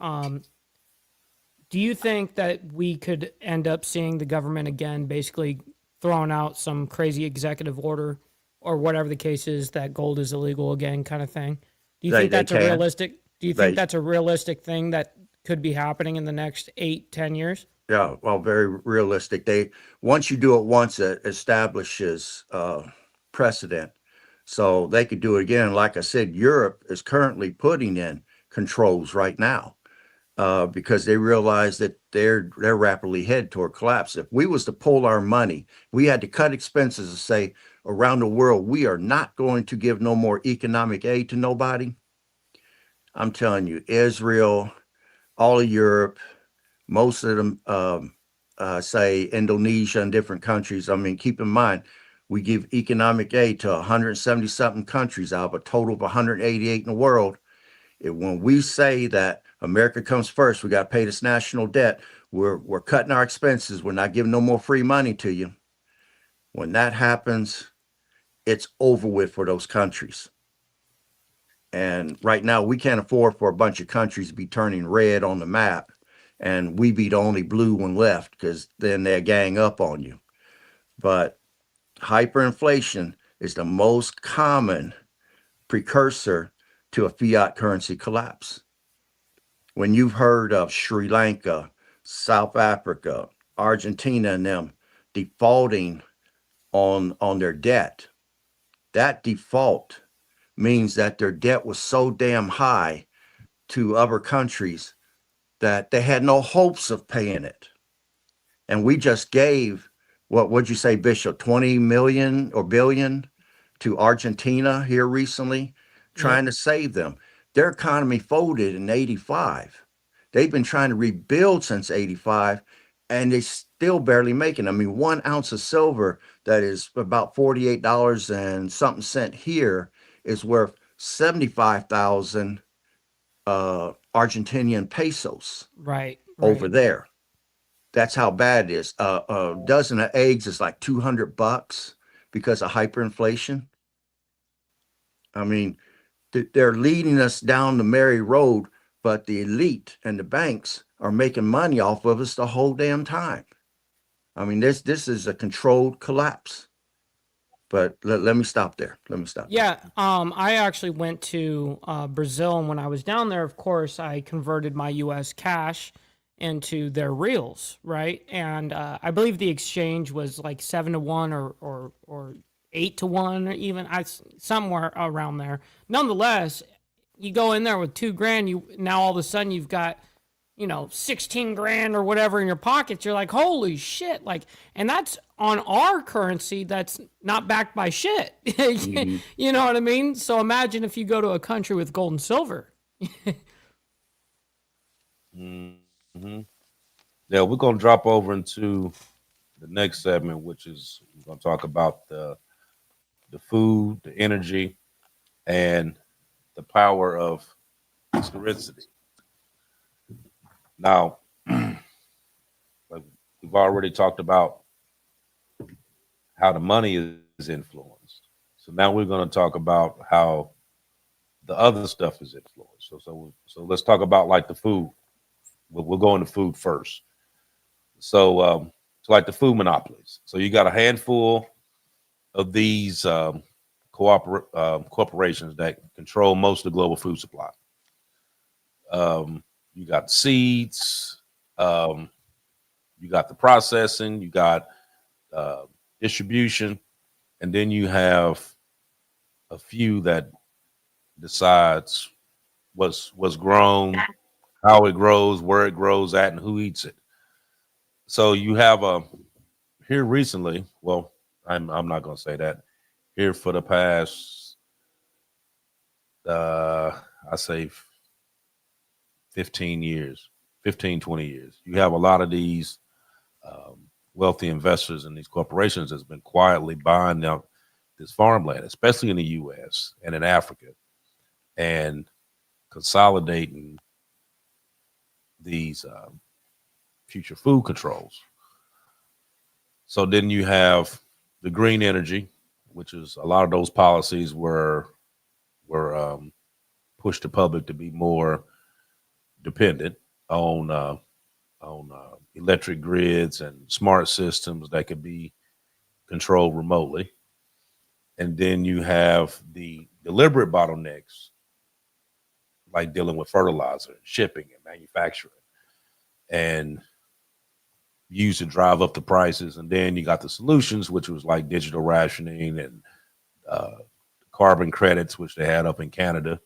Do you think that we could end up seeing the government again basically throwing out some crazy executive order or whatever the case is, that gold is illegal again kind of thing? Do you think they that's a can. realistic They- that's a realistic thing that could be happening in the next 8-10 years? Yeah, well, very realistic. Once you do it once, it establishes precedent. So they could do it again. Like I said, Europe is currently putting in controls right now because they realize that they're rapidly headed toward collapse. If we was to pull our money, we had to cut expenses and say around the world, we are not going to give no more economic aid to nobody. I'm telling you, Israel, all of Europe, most of them, say Indonesia and different countries. I mean, keep in mind, we give economic aid to 170 something countries out of a total of 188 in the world. When we say that America comes first, we got to pay this national debt. We're cutting our expenses. We're not giving no more free money to you. When that happens, it's over with for those countries. And right now, we can't afford for a bunch of countries to be turning red on the map, and we be the only blue one left, because then they gang up on you. But hyperinflation is the most common precursor to a fiat currency collapse. When you've heard of Sri Lanka, South Africa, Argentina, and them defaulting on their debt, that default means that their debt was so damn high to other countries that they had no hopes of paying it. And we just gave, what'd you say, Bishop, 20 million or billion to Argentina here recently, trying to save them. Their economy folded in 85. They've been trying to rebuild since 85, and they still barely making. I mean, 1 ounce of silver that is about $48 and something cent here is worth 75,000 Argentinian pesos Right. over there. That's how bad it is. A dozen of eggs is like $200 because of hyperinflation. I mean, they're leading us down the merry road, but the elite and the banks are making money off of us the whole damn time. I mean, this is a controlled collapse. But let me stop there. Yeah, I actually went to Brazil, and when I was down there, of course, I converted my U.S. cash into their reals, right? And I believe the exchange was like 7-to-1 or 8-to-1, or even somewhere around there. Nonetheless, you go in there with $2,000, now all of a sudden you've got 16 grand or whatever in your pockets. You're like, holy shit. Like, and that's on our currency that's not backed by shit. Mm-hmm. You know what I mean? So imagine if you go to a country with gold and silver. Mm-hmm. Yeah, we're going to drop over into the next segment, which is we're going to talk about the food, the energy, and the power of scarcity. Now, like we've already talked about how the money is influenced. So now we're going to talk about how the other stuff is influenced. So let's talk about like the food. We'll go into food first. So like the food monopolies. So you got a handful of these corporations that control most of the global food supply. You got seeds, you got the processing, you got distribution, and then you have a few that decides what's grown, how it grows, where it grows at, and who eats it. So you have here recently, well, I'm not going to say that, here for the past I say 15 years, 15, 20 years. You have a lot of these wealthy investors and these corporations that's been quietly buying up this farmland, especially in the U.S. and in Africa, and consolidating these future food controls. So then you have the green energy, which is a lot of those policies were pushed the public to be more dependent on electric grids and smart systems that could be controlled remotely. And then you have the deliberate bottlenecks, like dealing with fertilizer, shipping, and manufacturing, and used to drive up the prices. And then you got the solutions, which was like digital rationing and carbon credits, which they had up in Canada.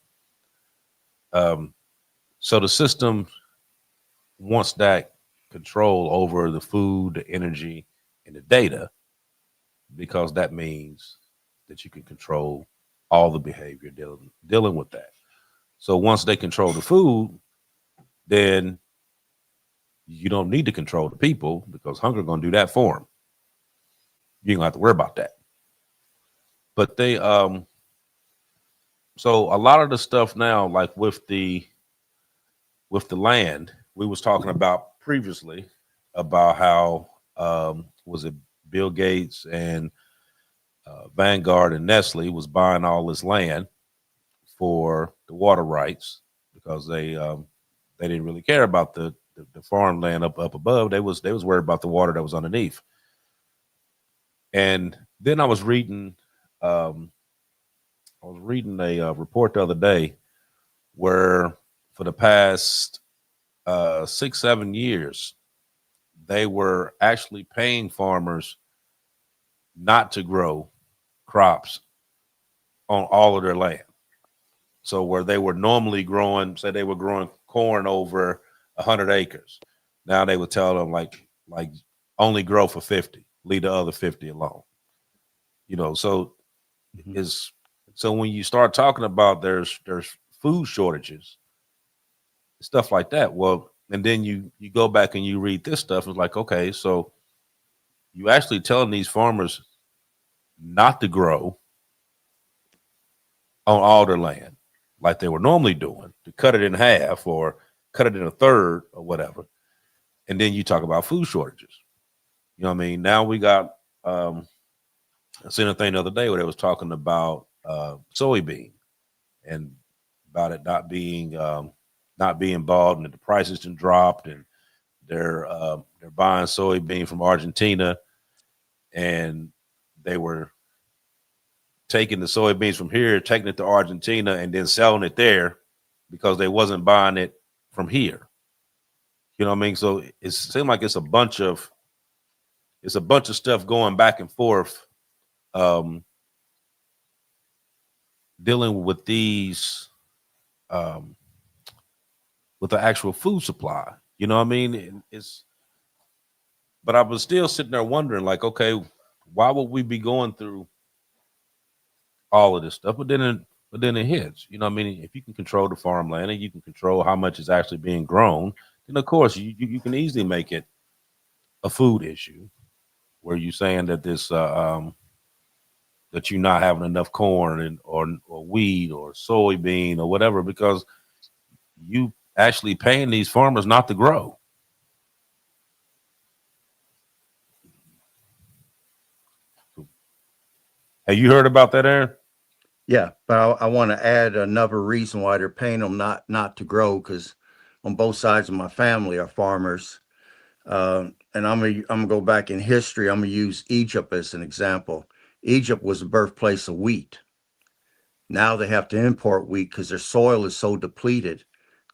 So the system wants that control over the food, the energy, and the data, because that means that you can control all the behavior dealing with that. So once they control the food, then you don't need to control the people, because hunger going to do that for them. You don't have to worry about that. But they, so a lot of the stuff now, like with the land, we was talking about previously about how was it Bill Gates and Vanguard and Nestle was buying all this land for the water rights, because they didn't really care about the farmland up above. They was worried about the water that was underneath. And then I was reading a report the other day where for the past 6-7 years they were actually paying farmers not to grow crops on all of their land. So where they were normally growing, say they were growing corn over 100 acres, now they would tell them like only grow for 50, leave the other 50 alone. So is so when you start talking about there's food shortages, stuff like that. Well, and then you go back and you read this stuff, it's like, okay, so you actually telling these farmers not to grow on all their land like they were normally doing, to cut it in half or cut it in a third or whatever. And then you talk about food shortages. You know what I mean? Now we got, I seen a thing the other day where they was talking about soybean, and about it not being bought, and the prices done dropped, and they're buying soybean from Argentina, and they were taking the soybeans from here, taking it to Argentina, and then selling it there because they wasn't buying it from here. You know what I mean? So it seemed like it's a bunch of stuff going back and forth, dealing with these, with the actual food supply. You know what I mean? But I was still sitting there wondering, like, okay, why would we be going through all of this stuff? But then it hits. You know what I mean? If you can control the farmland and you can control how much is actually being grown, then of course you can easily make it a food issue, where you're saying that this that you're not having enough corn or wheat or soybean or whatever, because you actually paying these farmers not to grow. Have you heard about that, Aaron? Yeah, but I want to add another reason why they're paying them not to grow, because on both sides of my family are farmers. And I'm gonna go back in history. I'm gonna use Egypt as an example. Egypt was the birthplace of wheat. Now they have to import wheat because their soil is so depleted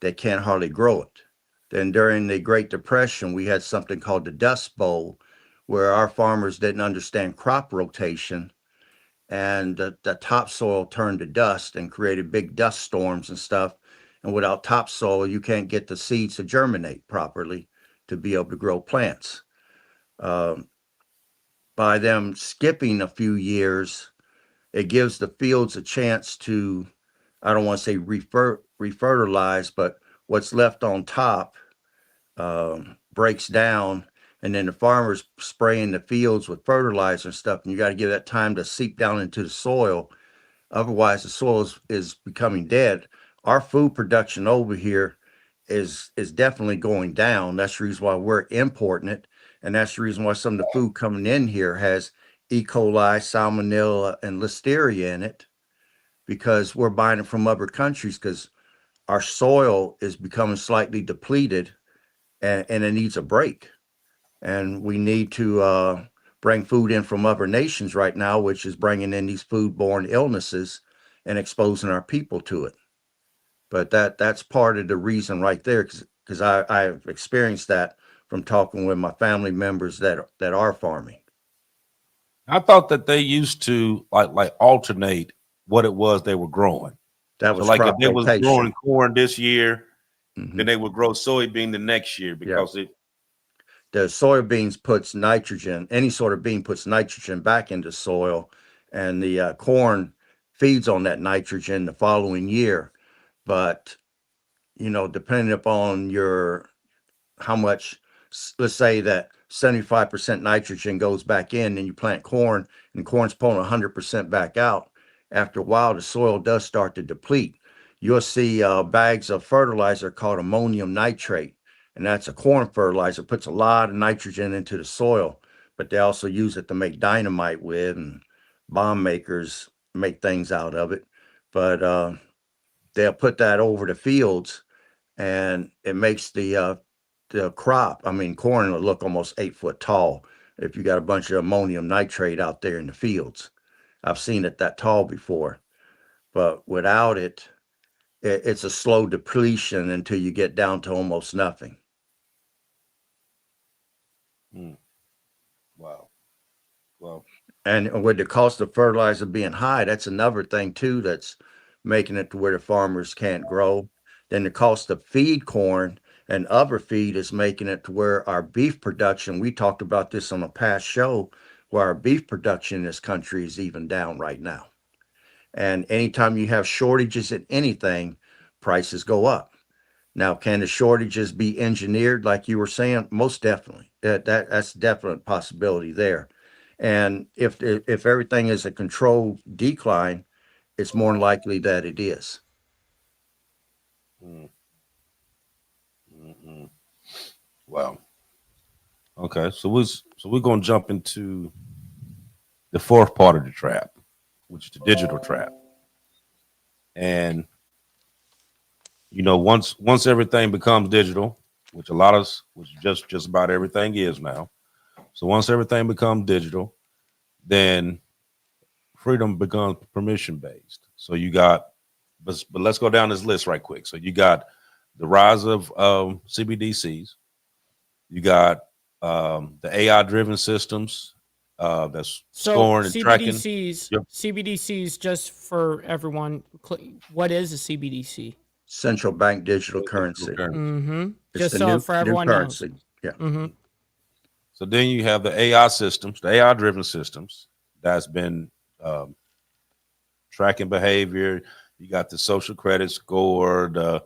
they can't hardly grow it. Then during the Great Depression, we had something called the Dust Bowl, where our farmers didn't understand crop rotation, and the topsoil turned to dust and created big dust storms and stuff. And without topsoil, you can't get the seeds to germinate properly to be able to grow plants. By them skipping a few years, it gives the fields a chance to I don't want to say refertilize, but what's left on top breaks down, and then the farmers spraying the fields with fertilizer and stuff, and you got to give that time to seep down into the soil. Otherwise, the soil is becoming dead. Our food production over here is definitely going down. That's the reason why we're importing it, and that's the reason why some of the food coming in here has E. coli, salmonella, and listeria in it, because we're buying it from other countries because our soil is becoming slightly depleted, and it needs a break. And we need to bring food in from other nations right now, which is bringing in these foodborne illnesses and exposing our people to it. But that's part of the reason right there, because I've experienced that from talking with my family members that are farming. I thought that they used to like alternate what it was they were growing. That So was like if crop they was rotation. growing corn this year, Mhm. then they would grow soybean the next year because it. The soybeans puts nitrogen, any sort of bean puts nitrogen back into soil, and the corn feeds on that nitrogen the following year. But, depending upon how much, let's say that 75% nitrogen goes back in, and you plant corn, and corn's pulling 100% back out. After a while, the soil does start to deplete. You'll see bags of fertilizer called ammonium nitrate, and that's a corn fertilizer. Puts a lot of nitrogen into the soil, but they also use it to make dynamite with, and bomb makers make things out of it. But they'll put that over the fields, and it makes the crop, I mean, corn will look almost 8 foot tall if you got a bunch of ammonium nitrate out there in the fields. I've seen it that tall before, but without it, it's a slow depletion until you get down to almost nothing. Wow. Well, And with the cost of fertilizer being high, that's another thing too that's making it to where the farmers can't grow. Then the cost of feed corn and other feed is making it to where our beef production, we talked about this on a past show, where our beef production in this country is even down right now. And anytime you have shortages in anything, prices go up. Now, can the shortages be engineered, like you were saying? Most definitely. That's a definite possibility there. And if everything is a controlled decline, it's more likely that it is. wow. Okay, so we're gonna jump into the fourth part of the trap, which is the digital trap. And once everything becomes digital, which just about everything is now. So once everything becomes digital, then freedom becomes permission based. So you got, but let's go down this list right quick. So you got the rise of CBDCs. You got the AI driven systems that's So scoring and tracking. CBDCs, Yep. CBDCs, just for everyone, what is a CBDC? Central bank digital currency. Mm-hmm. It's Just the so new for everyone knows. currency. Yeah. Mm-hmm. So then you have the AI systems, the AI driven systems that's been tracking behavior. You got the social credit score, the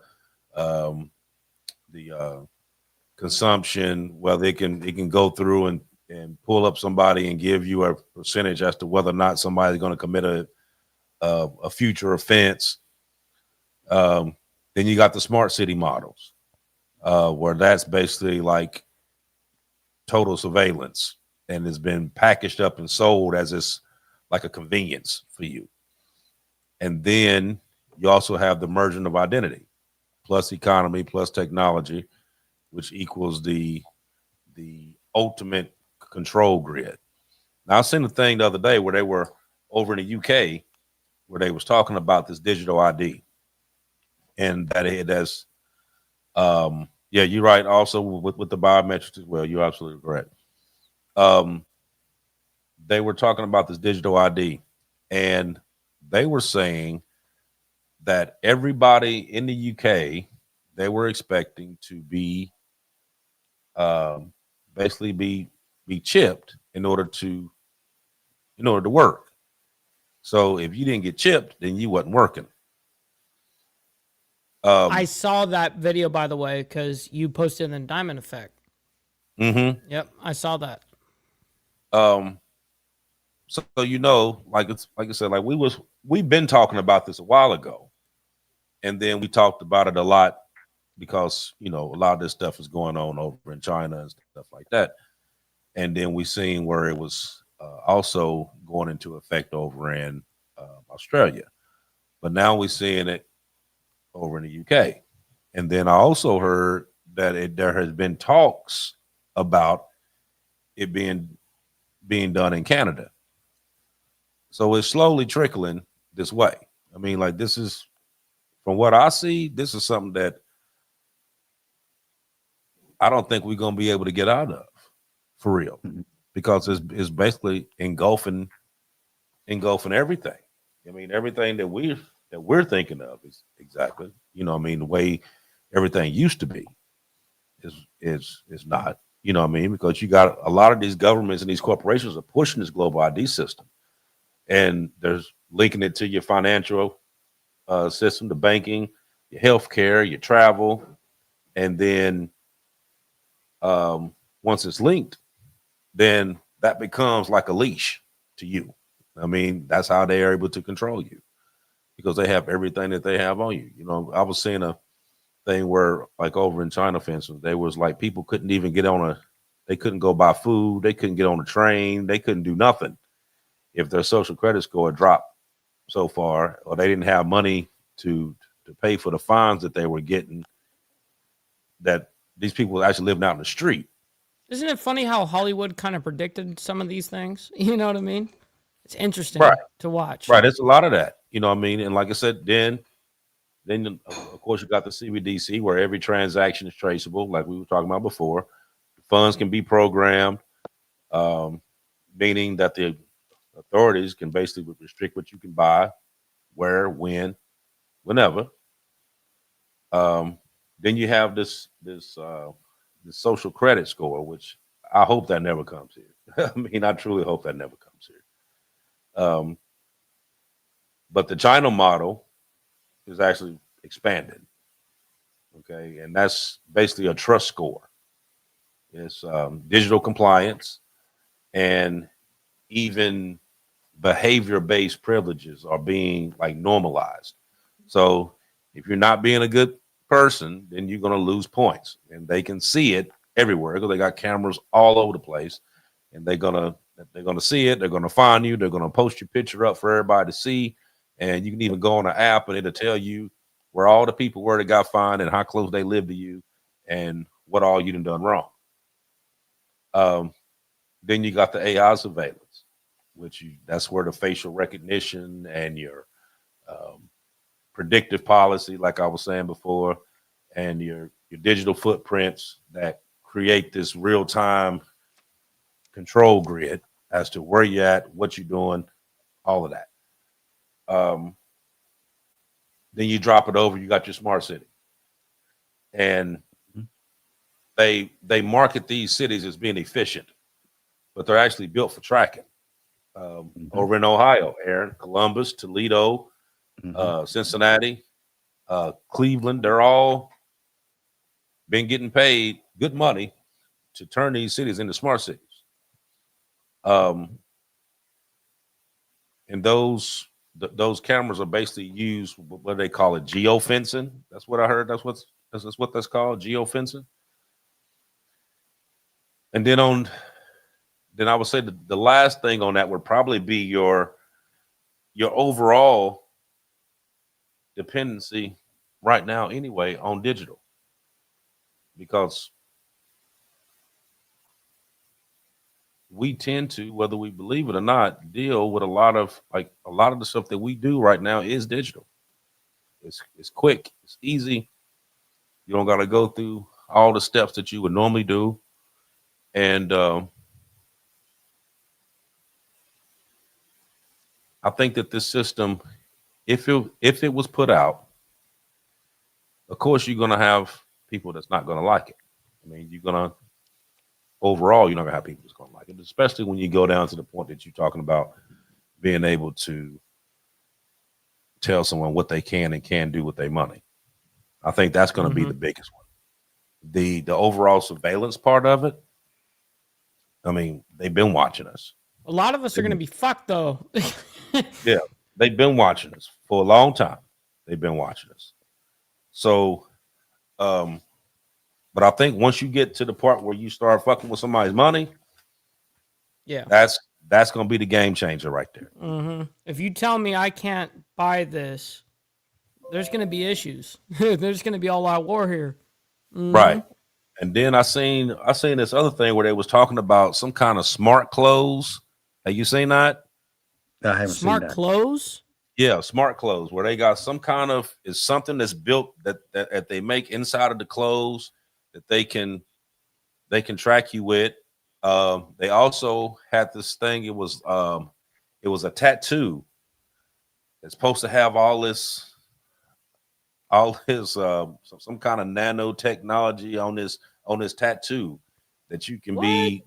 consumption, where it can go through and pull up somebody and give you a percentage as to whether or not somebody's going to commit a future offense. Then you got the smart city models, where that's basically like total surveillance, and it's been packaged up and sold as it's like a convenience for you. And then you also have the merging of identity plus economy plus technology, which equals the ultimate control grid. Now, I seen a thing the other day where they were over in the UK where they was talking about this digital ID, and that it has, yeah, you're right. Also with the biometrics as well, you're absolutely correct. They were talking about this digital ID, and they were saying that everybody in the UK, they were expecting to be basically be chipped in order to work. So if you didn't get chipped, then you wasn't working. I saw that video, by the way, because you posted in the Diamond Effect. Mm-hmm. Yep, I saw that. So like I said, like we've been talking about this a while ago, and then we talked about it a lot because a lot of this stuff is going on over in China and stuff like that, and then we seen where it was also going into effect over in Australia, but now we're seeing it over in the UK, and then I also heard that there has been talks about it being done in Canada. So it's slowly trickling this way. I mean, like this is, from what I see, this is something that I don't think we're gonna be able to get out of for real, because it's basically engulfing everything. I mean, everything that we're thinking of is exactly, I mean, the way everything used to be is not, what I mean, because you got a lot of these governments and these corporations are pushing this global ID system, and there's linking it to your financial system, the banking, your healthcare, your travel, and then once it's linked, then that becomes like a leash to you. I mean, that's how they are able to control you, because they have everything that they have on you. I was seeing a thing where, like over in China, for instance, they was like people couldn't even they couldn't go buy food, they couldn't get on a train, they couldn't do nothing if their social credit score dropped so far, or they didn't have money to pay for the fines that they were getting, that these people were actually living out in the street. Isn't it funny how Hollywood kind of predicted some of these things? You know what I mean? It's interesting Right. to watch. Right. It's a lot of that. What I mean? And like I said, then of course you got the CBDC, where every transaction is traceable, like we were talking about before. The funds can be programmed, meaning that the authorities can basically restrict what you can buy, where, when, whenever. Then you have this social credit score, which I hope that never comes here. I mean, I truly hope that never comes here. But the China model is actually expanded. Okay, and that's basically a trust score. It's digital compliance, and even behavior-based privileges are being like normalized. So if you're not being a good person, then you're going to lose points, and they can see it everywhere because they got cameras all over the place, and they're gonna see it. They're gonna find you. They're gonna post your picture up for everybody to see, and you can even go on an app and it'll tell you where all the people were that got fined and how close they live to you, and what all you done wrong. Then you got the AI surveillance, that's where the facial recognition and your predictive policy, like I was saying before, and your digital footprints that create this real-time control grid as to where you're at, what you're doing, all of that. Then you drop it over, you got your smart city. And they market these cities as being efficient, but they're actually built for tracking. Over in Ohio, Aaron, Columbus, Toledo, Cincinnati, Cleveland, they're all been getting paid good money to turn these cities into smart cities. And those cameras are basically used, what they call it, geofencing. That's what I heard. That's what that's called, geofencing. And then I would say the last thing on that would probably be your overall dependency right now anyway on digital, because we tend to, whether we believe it or not, deal with a lot of the stuff that we do right now is digital. It's quick, it's easy. You don't got to go through all the steps that you would normally do. And I think that this system, if it was put out, of course you're gonna have people that's not gonna like it. I mean, overall, you're not gonna have people that's gonna like it, especially when you go down to the point that you're talking about being able to tell someone what they can and can't do with their money. I think that's going to be the biggest one. The overall surveillance part of it. I mean, they've been watching us. A lot of us are going to be fucked though. Yeah, they've been watching us for a long time. They've been watching us. So, but I think once you get to the part where you start fucking with somebody's money, Yeah. that's going to be the game changer right there. If you tell me I can't buy this, there's going to be issues. There's going to be all out war here. Right. And then I seen this other thing where they was talking about some kind of smart clothes. Have you seen that? I haven't seen Smart that. clothes? Yeah, smart clothes where they got some kind of it's something that's built that they make inside of the clothes that they can track you with. They also had this thing. It was a tattoo. It's supposed to have all this some kind of nanotechnology on this tattoo that you can be.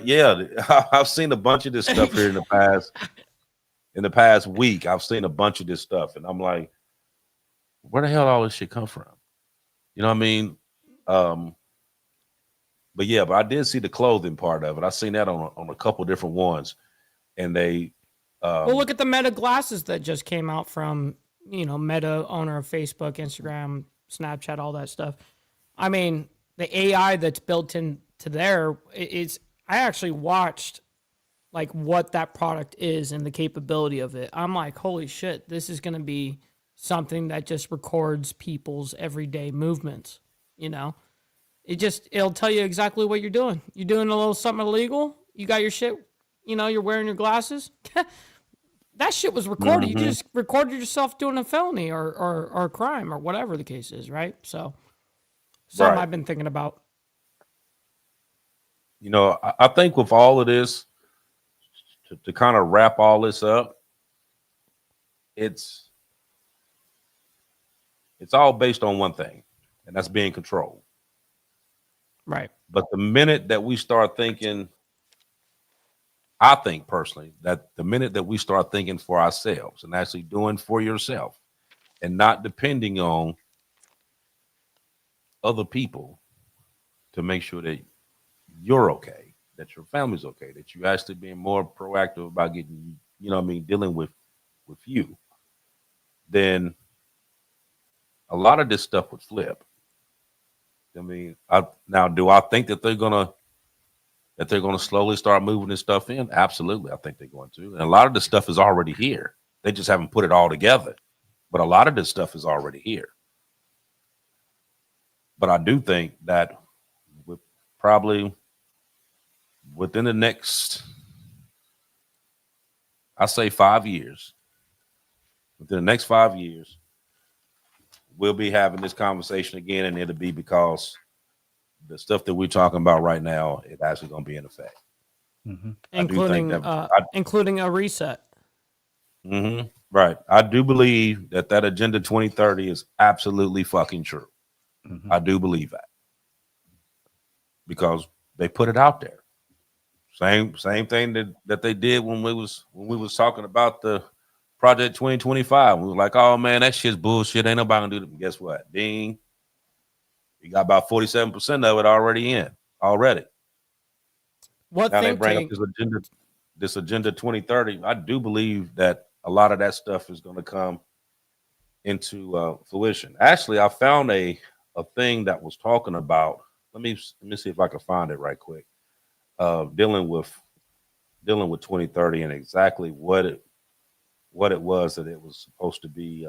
Yeah, I've seen a bunch of this stuff here in the past week. I've seen a bunch of this stuff, and I'm like, where the hell all this shit come from? You know what I mean? But yeah, but I did see the clothing part of it. I seen that on a couple different ones, and they. Well, look at the Meta glasses that just came out from Meta, owner of Facebook, Instagram, Snapchat, all that stuff. I mean, the AI that's built into there is. I actually watched like what that product is and the capability of it. I'm like, holy shit, this is going to be something that just records people's everyday movements. It'll tell you exactly what you're doing. You're doing a little something illegal. You got your shit, you're wearing your glasses. That shit was recorded. You just recorded yourself doing a felony or a crime or whatever the case is, right? So something I've been thinking about. I think with all of this, to kind of wrap all this up, it's all based on one thing, and that's being controlled. Right. But the minute that we start thinking, I think personally that the minute that we start thinking for ourselves and actually doing for yourself and not depending on other people to make sure that you're okay, that your family's okay, that you actually being more proactive about getting, dealing with you, then a lot of this stuff would flip. I mean, do I think that they're gonna slowly start moving this stuff in? Absolutely, I think they're going to. And a lot of this stuff is already here. They just haven't put it all together. But a lot of this stuff is already here. But I do think that probably within the next, I say 5 years, within the next 5 years, we'll be having this conversation again, and it'll be because the stuff that we're talking about right now is actually going to be in effect. Including a reset. Right. I do believe that Agenda 2030 is absolutely fucking true. I do believe that. Because they put it out there. Same thing that they did when we was talking about the Project 2025. We were like, oh man, that shit's bullshit. Ain't nobody gonna do that. Guess what? Ding. You got about 47% of it already in. Already. Now they bring up this agenda 2030. I do believe that a lot of that stuff is going to come into fruition. Actually, I found a thing that was talking about. Let me see if I can find it right quick. Dealing with 2030 and exactly what it was that it was supposed to be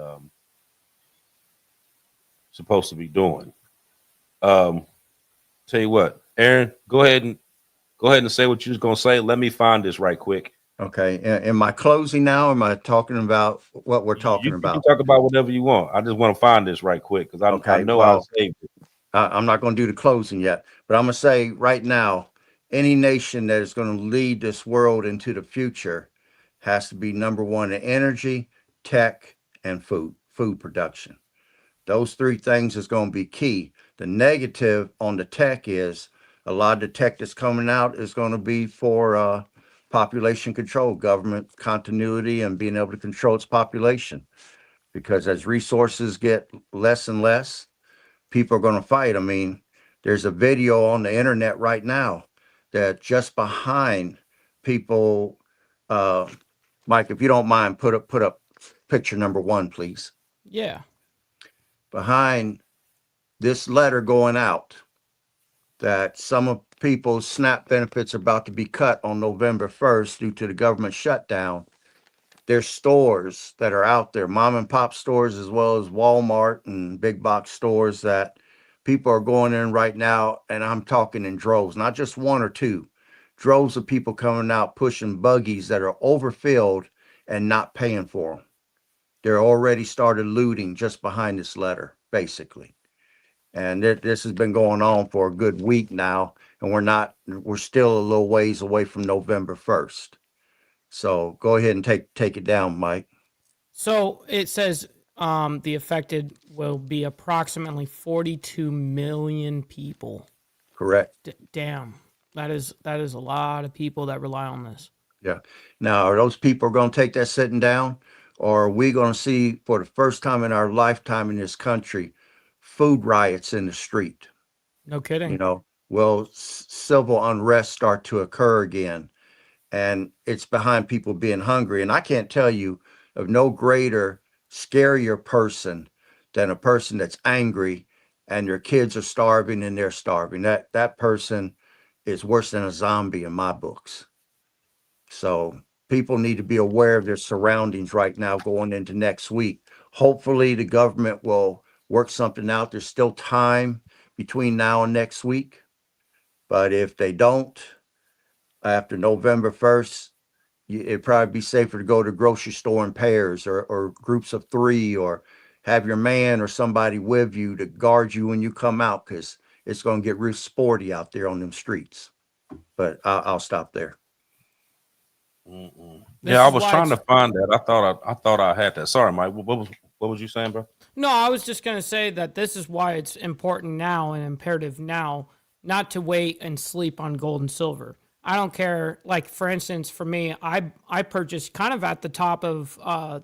doing. Tell you what, Aaron, go ahead and say what you was gonna say. Let me find this right quick. Okay. Am I closing now? Or am I talking about what we're talking about? You can talk about whatever you want. I just want to find this right quick because I know I saved it. I'm not going to do the closing yet, but I'm going to say right now, any nation that is going to lead this world into the future has to be number one in energy, tech, and food production. Those three things is going to be key. The negative on the tech is a lot of the tech that's coming out is going to be for population control, government continuity, and being able to control its population. because as resources get less and less, people are going to fight. I mean, there's a video on the internet right now that just behind people, Mike, if you don't mind, put up picture number 1, please. Yeah. Behind this letter going out that some of people's SNAP benefits are about to be cut on November 1st due to the government shutdown. There's stores that are out there, mom and pop stores, as well as Walmart and big box stores, that people are going in right now. And I'm talking in droves, not just one or two, droves of people coming out, pushing buggies that are overfilled and not paying for them. They're already started looting just behind this letter, basically. And this has been going on for a good week now. And we're still a little ways away from November 1st. So go ahead and take it down, Mike. So it says the affected will be approximately 42 million people. Correct. Damn, that is a lot of people that rely on this. Yeah. Now, are those people going to take that sitting down, or are we going to see for the first time in our lifetime in this country food riots in the street? No kidding. You know, will civil unrest start to occur again? And it's behind people being hungry. And I can't tell you of no greater, scarier person than a person that's angry and their kids are starving and they're starving. That person is worse than a zombie in my books. So people need to be aware of their surroundings right now going into next week. Hopefully the government will work something out. There's still time between now and next week. But if they don't, after November 1st, it'd probably be safer to go to the grocery store in pairs or groups of 3, or have your man or somebody with you to guard you when you come out, because it's going to get real sporty out there on them streets. But I'll stop there. Yeah, I was trying to find that. I thought I had that. Sorry, Mike. What was you saying, bro? No, I was just going to say that this is why it's important now and imperative now not to wait and sleep on gold and silver. I don't care. Like, for instance, for me, I purchased kind of at the top of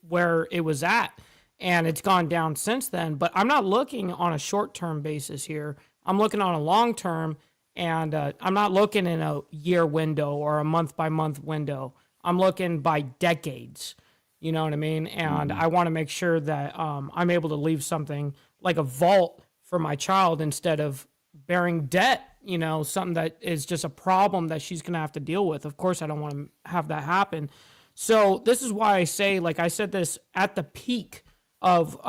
where it was at, and it's gone down since then. But I'm not looking on a short-term basis here. I'm looking on a long-term, and I'm not looking in a year window or a month-by-month window. I'm looking by decades. You know what I mean? And I want to make sure that I'm able to leave something like a vault for my child instead of bearing debt, you know, something that is just a problem that she's going to have to deal with. Of course, I don't want to have that happen. So this is why I say, like I said this at the peak of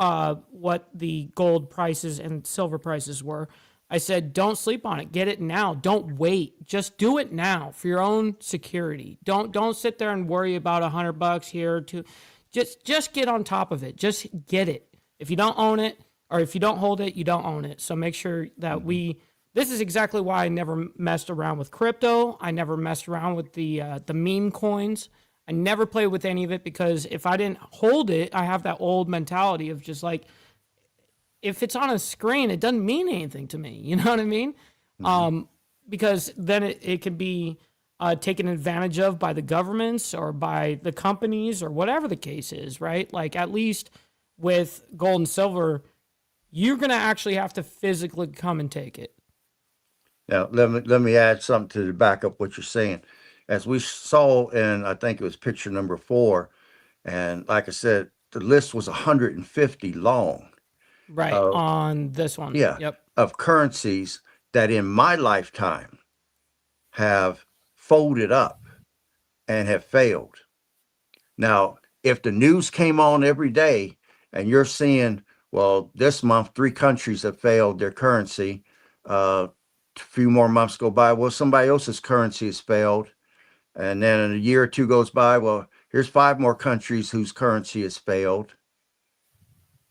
what the gold prices and silver prices were. I said, don't sleep on it. Get it now. Don't wait. Just do it now for your own security. Don't sit there and worry about $100 here to just get on top of it. Just get it. If you don't own it, or if you don't hold it, you don't own it. So make sure that this is exactly why I never messed around with crypto. I never messed around with the meme coins. I never played with any of it, because if I didn't hold it, I have that old mentality of just like, if it's on a screen, it doesn't mean anything to me. You know what I mean? Because then it could be taken advantage of by the governments or by the companies or whatever the case is, right? Like, at least with gold and silver, you're going to actually have to physically come and take it. Now, let me add something to back up what you're saying. As we saw in, I think it was picture number 4, and like I said, the list was 150 long. Right, on this one. Yeah. Yep. Of currencies that in my lifetime have folded up and have failed. Now, if the news came on every day and you're seeing, well, this month 3 countries have failed their currency, a few more months go by, well, somebody else's currency has failed, and then a year or 2 goes by, well, here's 5 more countries whose currency has failed.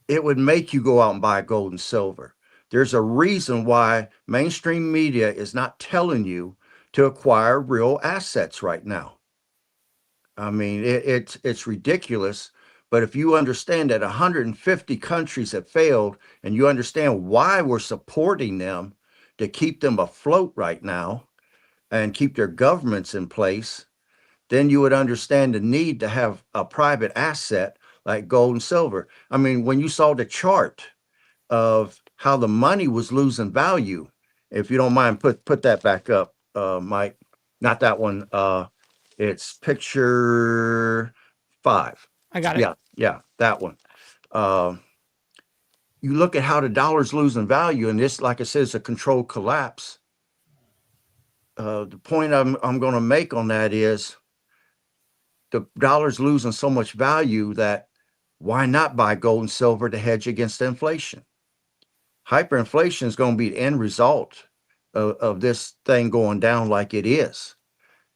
It would make you go out and buy gold and silver. There's a reason why mainstream media is not telling you to acquire real assets right now. I mean, it's ridiculous. But if you understand that 150 countries have failed, and you understand why we're supporting them to keep them afloat right now and keep their governments in place, then you would understand the need to have a private asset like gold and silver. I mean, when you saw the chart of how the money was losing value, if you don't mind, put that back up, Mike. Not that one. It's picture 5. I got it. Yeah, that one. Um, you look at how the dollar's losing value, and this, like I said, is a controlled collapse. The point I'm going to make on that is the dollar's losing so much value that why not buy gold and silver to hedge against inflation? Hyperinflation is going to be the end result of this thing going down like it is.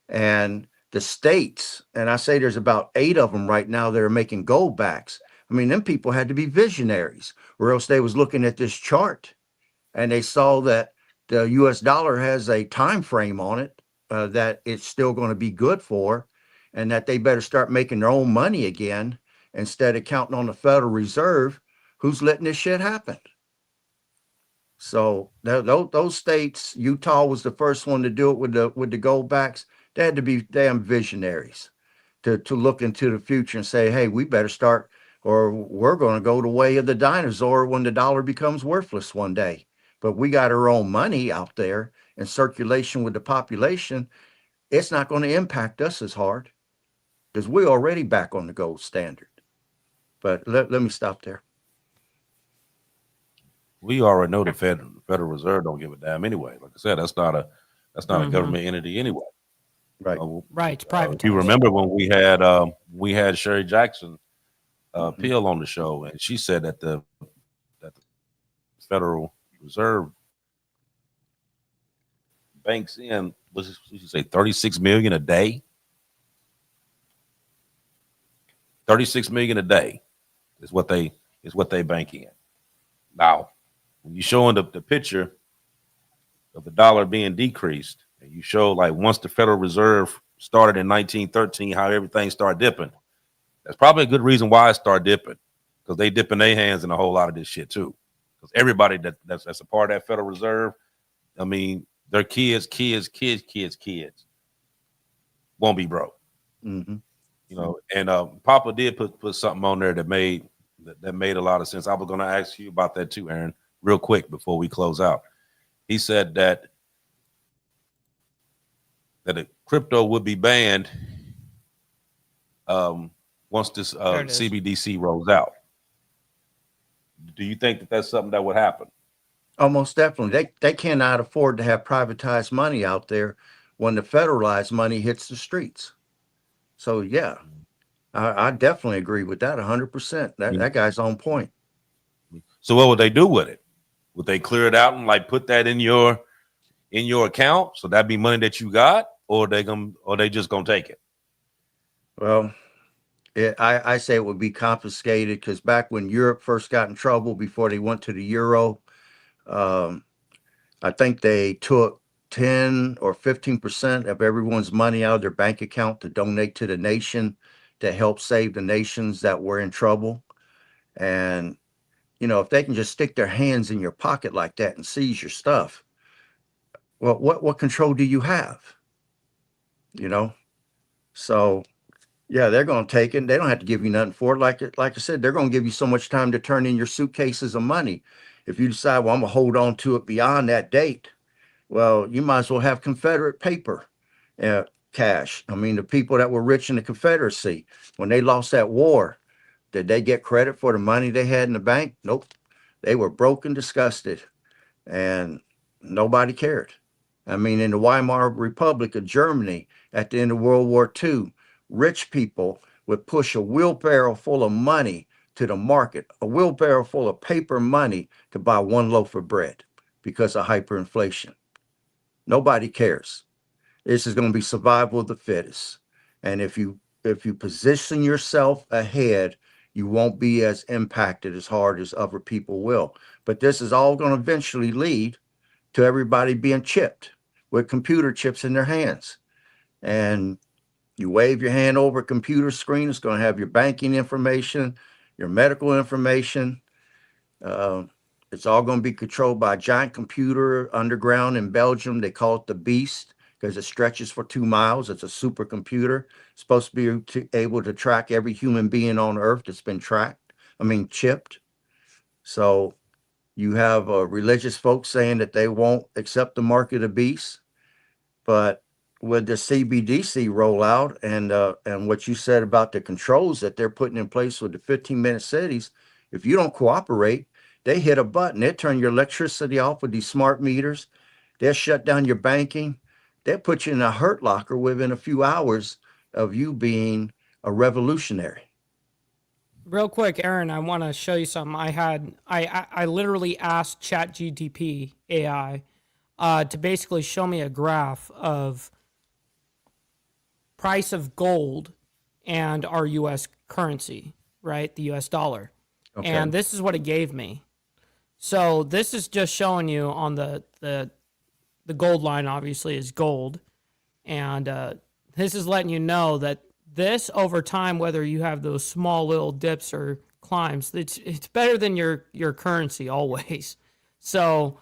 And the states, and I say there's about 8 of them right now that are making gold backs. I mean, them people had to be visionaries, or else they was looking at this chart and they saw that the US dollar has a time frame on it that it's still going to be good for, and that they better start making their own money again instead of counting on the Federal Reserve, who's letting this shit happen. So those states, Utah was the first one to do it with the gold backs. They had to be damn visionaries to look into the future and say, hey, we better start, or we're going to go the way of the dinosaur when the dollar becomes worthless one day. But we got our own money out there in circulation with the population. It's not going to impact us as hard because we're already back on the gold standard. But let me stop there. We already know the Federal Reserve don't give a damn anyway. Like I said, that's not a government entity anyway. Right. Right. It's If privatized. you remember when we had Sherry Jackson Peel on the show, and she said that the Federal Reserve banks in, what did she say, 36 million a day? 36 million a day is what they bank in. Now, when you showing the picture of the dollar being decreased, and you show like once the Federal Reserve started in 1913, how everything started dipping, that's probably a good reason why it started dipping, because they dipping their hands in a whole lot of this shit too. Because everybody that's a part of that Federal Reserve, I mean, their kids won't be broke. Mm-hmm. You know, and Papa did put something on there that made a lot of sense. I was going to ask you about that too, Aaron, real quick before we close out. He said that a crypto would be banned once this CBDC rolls out. Do you think that that's something that would happen? Almost definitely. They cannot afford to have privatized money out there when the federalized money hits the streets. So yeah, I definitely agree with that 100%. That guy's on point. So what would they do with it? Would they clear it out and like put that in your account? So that'd be money that you got, or they just gonna take it? Well, I say it would be confiscated, because back when Europe first got in trouble before they went to the euro, I think they took 10 or 15% of everyone's money out of their bank account to donate to the nation to help save the nations that were in trouble. And, you know, if they can just stick their hands in your pocket like that and seize your stuff, well, what control do you have? You know? So yeah, they're going to take it. They don't have to give you nothing for it. Like I said, they're going to give you so much time to turn in your suitcases of money. If you decide, well, I'm going to hold on to it beyond that date, well, you might as well have Confederate paper cash. I mean, the people that were rich in the Confederacy, when they lost that war, did they get credit for the money they had in the bank? Nope. They were broke and disgusted, and nobody cared. I mean, in the Weimar Republic of Germany at the end of World War II, rich people would push a wheelbarrow full of money to the market, a wheelbarrow full of paper money to buy one loaf of bread because of hyperinflation. Nobody cares. This is going to be survival of the fittest. And if you position yourself ahead, you won't be as impacted as hard as other people will. But this is all going to eventually lead to everybody being chipped with computer chips in their hands. And you wave your hand over a computer screen, it's going to have your banking information, your medical information. It's all going to be controlled by a giant computer underground in Belgium. They call it the Beast. because it stretches for 2 miles. It's a supercomputer, supposed to be able to track every human being on Earth that's been chipped. So you have religious folks saying that they won't accept the mark of the beast, but with the CBDC rollout and what you said about the controls that they're putting in place with the 15-minute cities, if you don't cooperate, they hit a button. They turn your electricity off with these smart meters. They'll shut down your banking. They'll put you in a hurt locker within a few hours of you being a revolutionary. Real quick, Aaron, I want to show you something. I literally asked ChatGPT AI to basically show me a graph of price of gold and our U.S. currency, right? The U.S. dollar. Okay. And this is what it gave me. So this is just showing you on the gold line, obviously, is gold. And this is letting you know that this over time, whether you have those small little dips or climbs, it's better than your currency always. So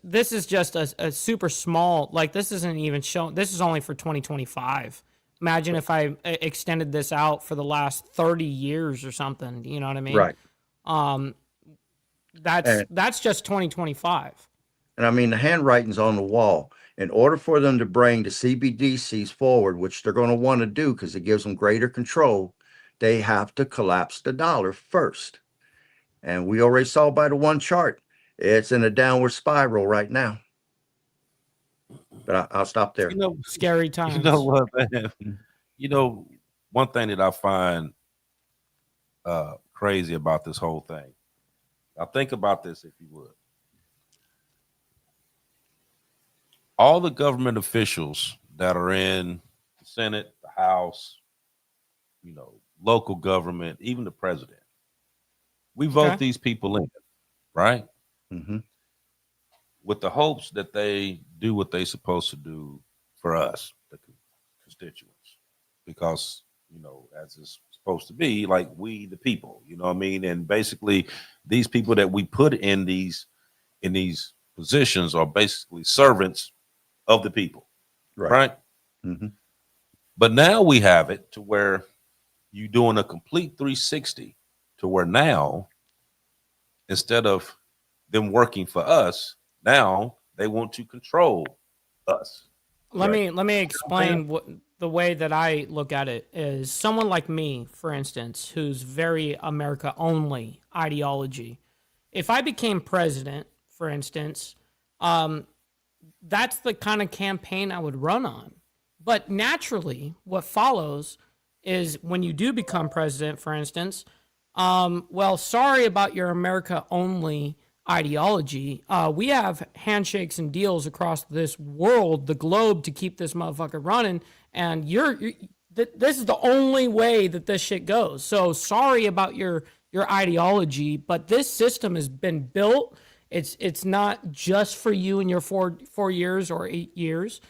this is just a super small, like this isn't even shown. This is only for 2025. Imagine if I extended this out for the last 30 years or something. You know what I mean? Right. That's just 2025. And I mean, the handwriting's on the wall. In order for them to bring the CBDCs forward, which they're going to want to do because it gives them greater control, they have to collapse the dollar first. And we already saw by the one chart, it's in a downward spiral right now. But I'll stop there. Scary times. You know what, man? You know, one thing that I find crazy about this whole thing. Now think about this, if you would. All the government officials that are in the Senate, the House, local government, even the president, we vote these people in, right? Mm-hmm. With the hopes that they do what they're supposed to do for us, the constituents, because, as it's supposed to be, like we, the people, you know what I mean? And basically these people that we put in these positions are basically servants of the people, right? Mm-hmm. But now we have it to where you're doing a complete 360 to where now, instead of them working for us, now they want to control us. Let me explain what the way that I look at it is. Someone like me, for instance, who's very America only ideology. If I became president, for instance, that's the kind of campaign I would run on. But naturally, what follows is when you do become president, for instance, well, sorry about your America only ideology. We have handshakes and deals across this world, the globe, to keep this motherfucker running. And this is the only way that this shit goes. So sorry about your ideology, but this system has been built. It's not just for you and your 4 years or 8 years.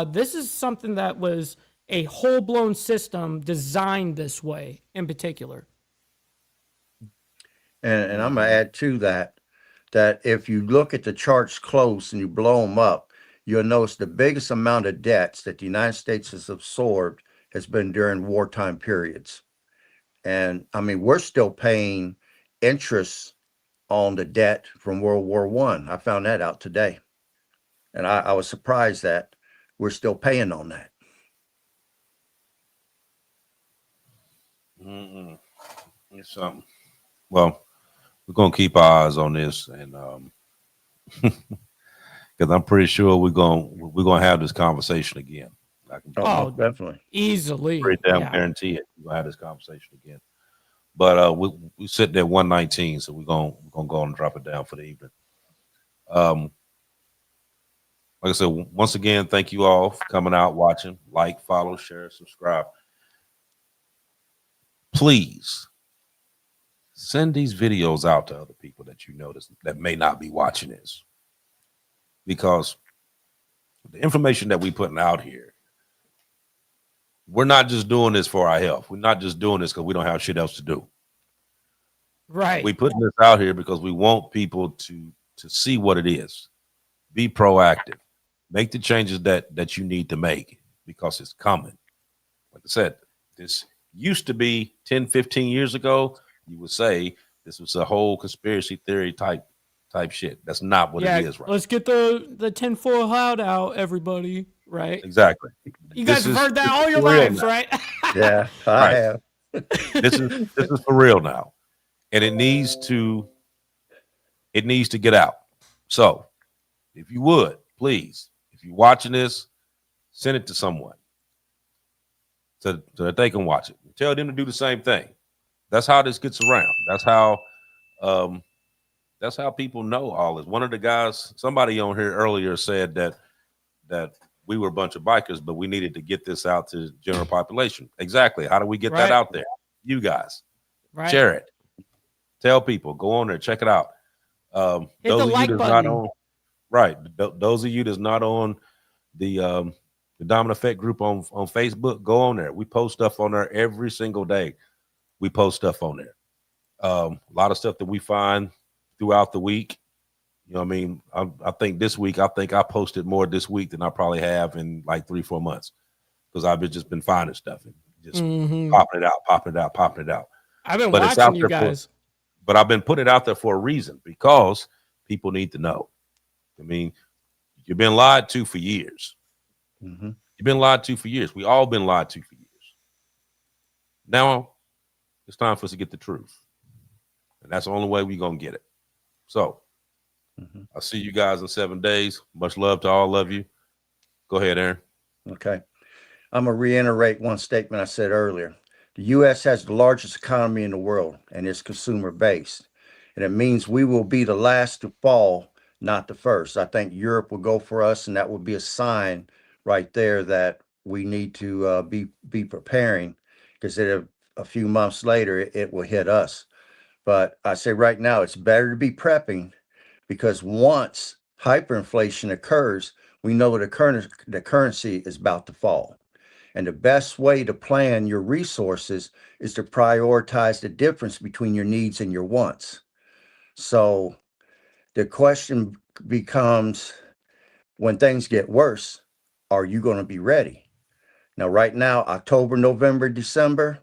This is something that was a whole blown system designed this way in particular. And I'm going to add to that if you look at the charts close and you blow them up, you'll notice the biggest amount of debts that the United States has absorbed has been during wartime periods. And I mean, we're still paying interest on the debt from World War I. I found that out today. And I was surprised that we're still paying on that. It's something. Well, we're going to keep our eyes on this, and because I'm pretty sure we're going to have this conversation again. I can Definitely. Easily. pretty damn guarantee it. We're going to have this conversation again. But we sit there 119, so we're going to go and drop it down for the evening. Like I said, once again, thank you all for coming out, watching, like, follow, share, subscribe. Please send these videos out to other people that you notice that may not be watching this, because the information that we're putting out here, we're not just doing this for our health. We're not just doing this because we don't have shit else to do. Right. We're putting this out here because we want people to see what it is. Be proactive. Make the changes that you need to make because it's coming. Like I said, this used to be 10, 15 years ago. You would say this was a whole conspiracy theory type shit. That's not what it is right Let's get the tinfoil hat out, everybody. Right? Exactly. You guys have heard that all your lives, right? Yeah, I Right. have. This is for real now, and it needs to get out. So, if you would please, if you're watching this, send it to someone so that they can watch it. Tell them to do the same thing. That's how this gets around. That's how people know all this. One of the guys, somebody on here earlier said that we were a bunch of bikers, but we needed to get this out to the general population. Exactly. How do we get that out there? You guys. Right. Share it. Tell people. Go on there. Check it out. Hit the like button. Those of you that's not on the Dominant Effect group on Facebook, go on there. We post stuff on there every single day. We post stuff on there. A lot of stuff that we find throughout the week. You know what I mean? I think this week, I posted more this week than I probably have in like 3-4 months because I've just been finding stuff and just popping it out. I've been watching you guys. But I've been putting it out there for a reason because people need to know. I mean, you've been lied to for years. Mm-hmm. You've been lied to for years. We all been lied to for years. Now it's time for us to get the truth. And that's the only way we're going to get it. So I'll see you guys in 7 days. Much love to all of you. Go ahead, Aaron. Okay. I'm going to reiterate one statement I said earlier. The U.S. has the largest economy in the world, and it's consumer-based. And it means we will be the last to fall, not the first. I think Europe will go for us, and that will be a sign right there that we need to be preparing, because a few months later, it will hit us. But I say right now, it's better to be prepping, because once hyperinflation occurs, we know the currency is about to fall. And the best way to plan your resources is to prioritize the difference between your needs and your wants. So the question becomes, when things get worse, are you going to be ready? Now, right now, October, November, December,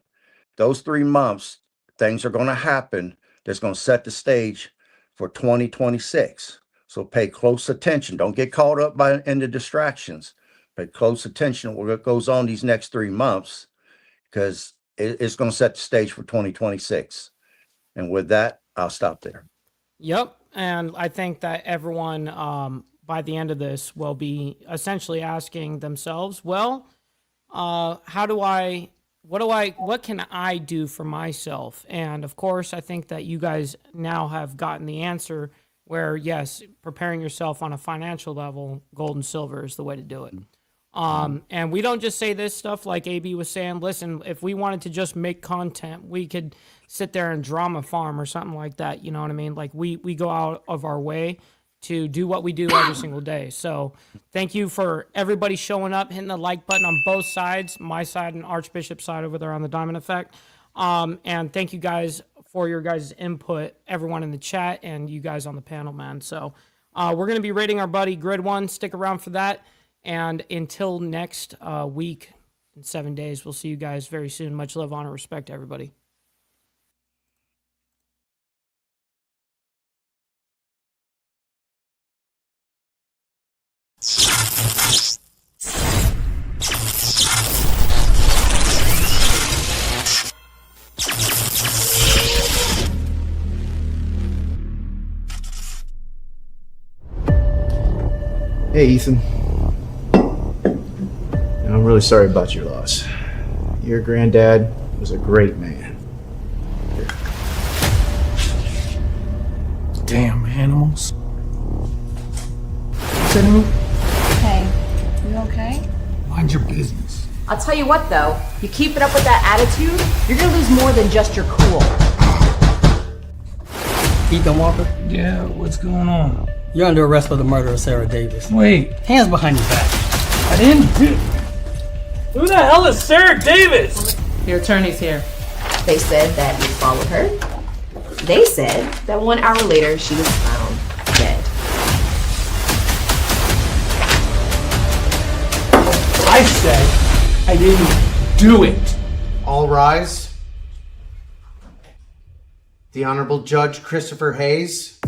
those 3 months, things are going to happen that's going to set the stage for 2026. So pay close attention. Don't get caught up in the distractions. Pay close attention to what goes on these next 3 months, because it's going to set the stage for 2026. And with that, I'll stop there. Yep. And I think that everyone by the end of this will be essentially asking themselves, well, what can I do for myself? And of course, I think that you guys now have gotten the answer where, yes, preparing yourself on a financial level, gold and silver is the way to do it. And we don't just say this stuff like AB was saying. Listen, if we wanted to just make content, we could sit there and drama farm or something like that. You know what I mean? Like we go out of our way to do what we do every single day. So thank you for everybody showing up, hitting the like button on both sides, my side and Archbishop's side over there on the Diamond Effect. And thank you guys for your guys' input, everyone in the chat and you guys on the panel, man. So we're going to be rating our buddy Grid One. Stick around for that. And until next week, in 7 days, we'll see you guys very soon. Much love, honor, respect to everybody. Hey, Ethan. I'm really sorry about your loss. Your granddad was a great man. Damn animals. Hey, you okay? Mind your business. I'll tell you what though, you keep it up with that attitude, you're gonna lose more than just your cool. Ethan Walker? Yeah, what's going on? You're under arrest for the murder of Sarah Davis. Wait. Hands behind your back. I didn't do. Who the hell is Sarah Davis? Your attorney's here. They said that you followed her. They said that 1 hour later she was found dead. I said I didn't do it. All rise. The Honorable Judge Christopher Hayes.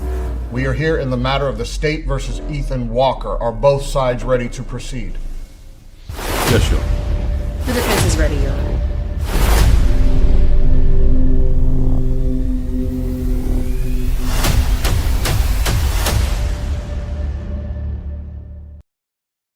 We are here in the matter of the state versus Ethan Walker. Are both sides ready to proceed? Yes, Your Honor. The defense is ready, Your Honor.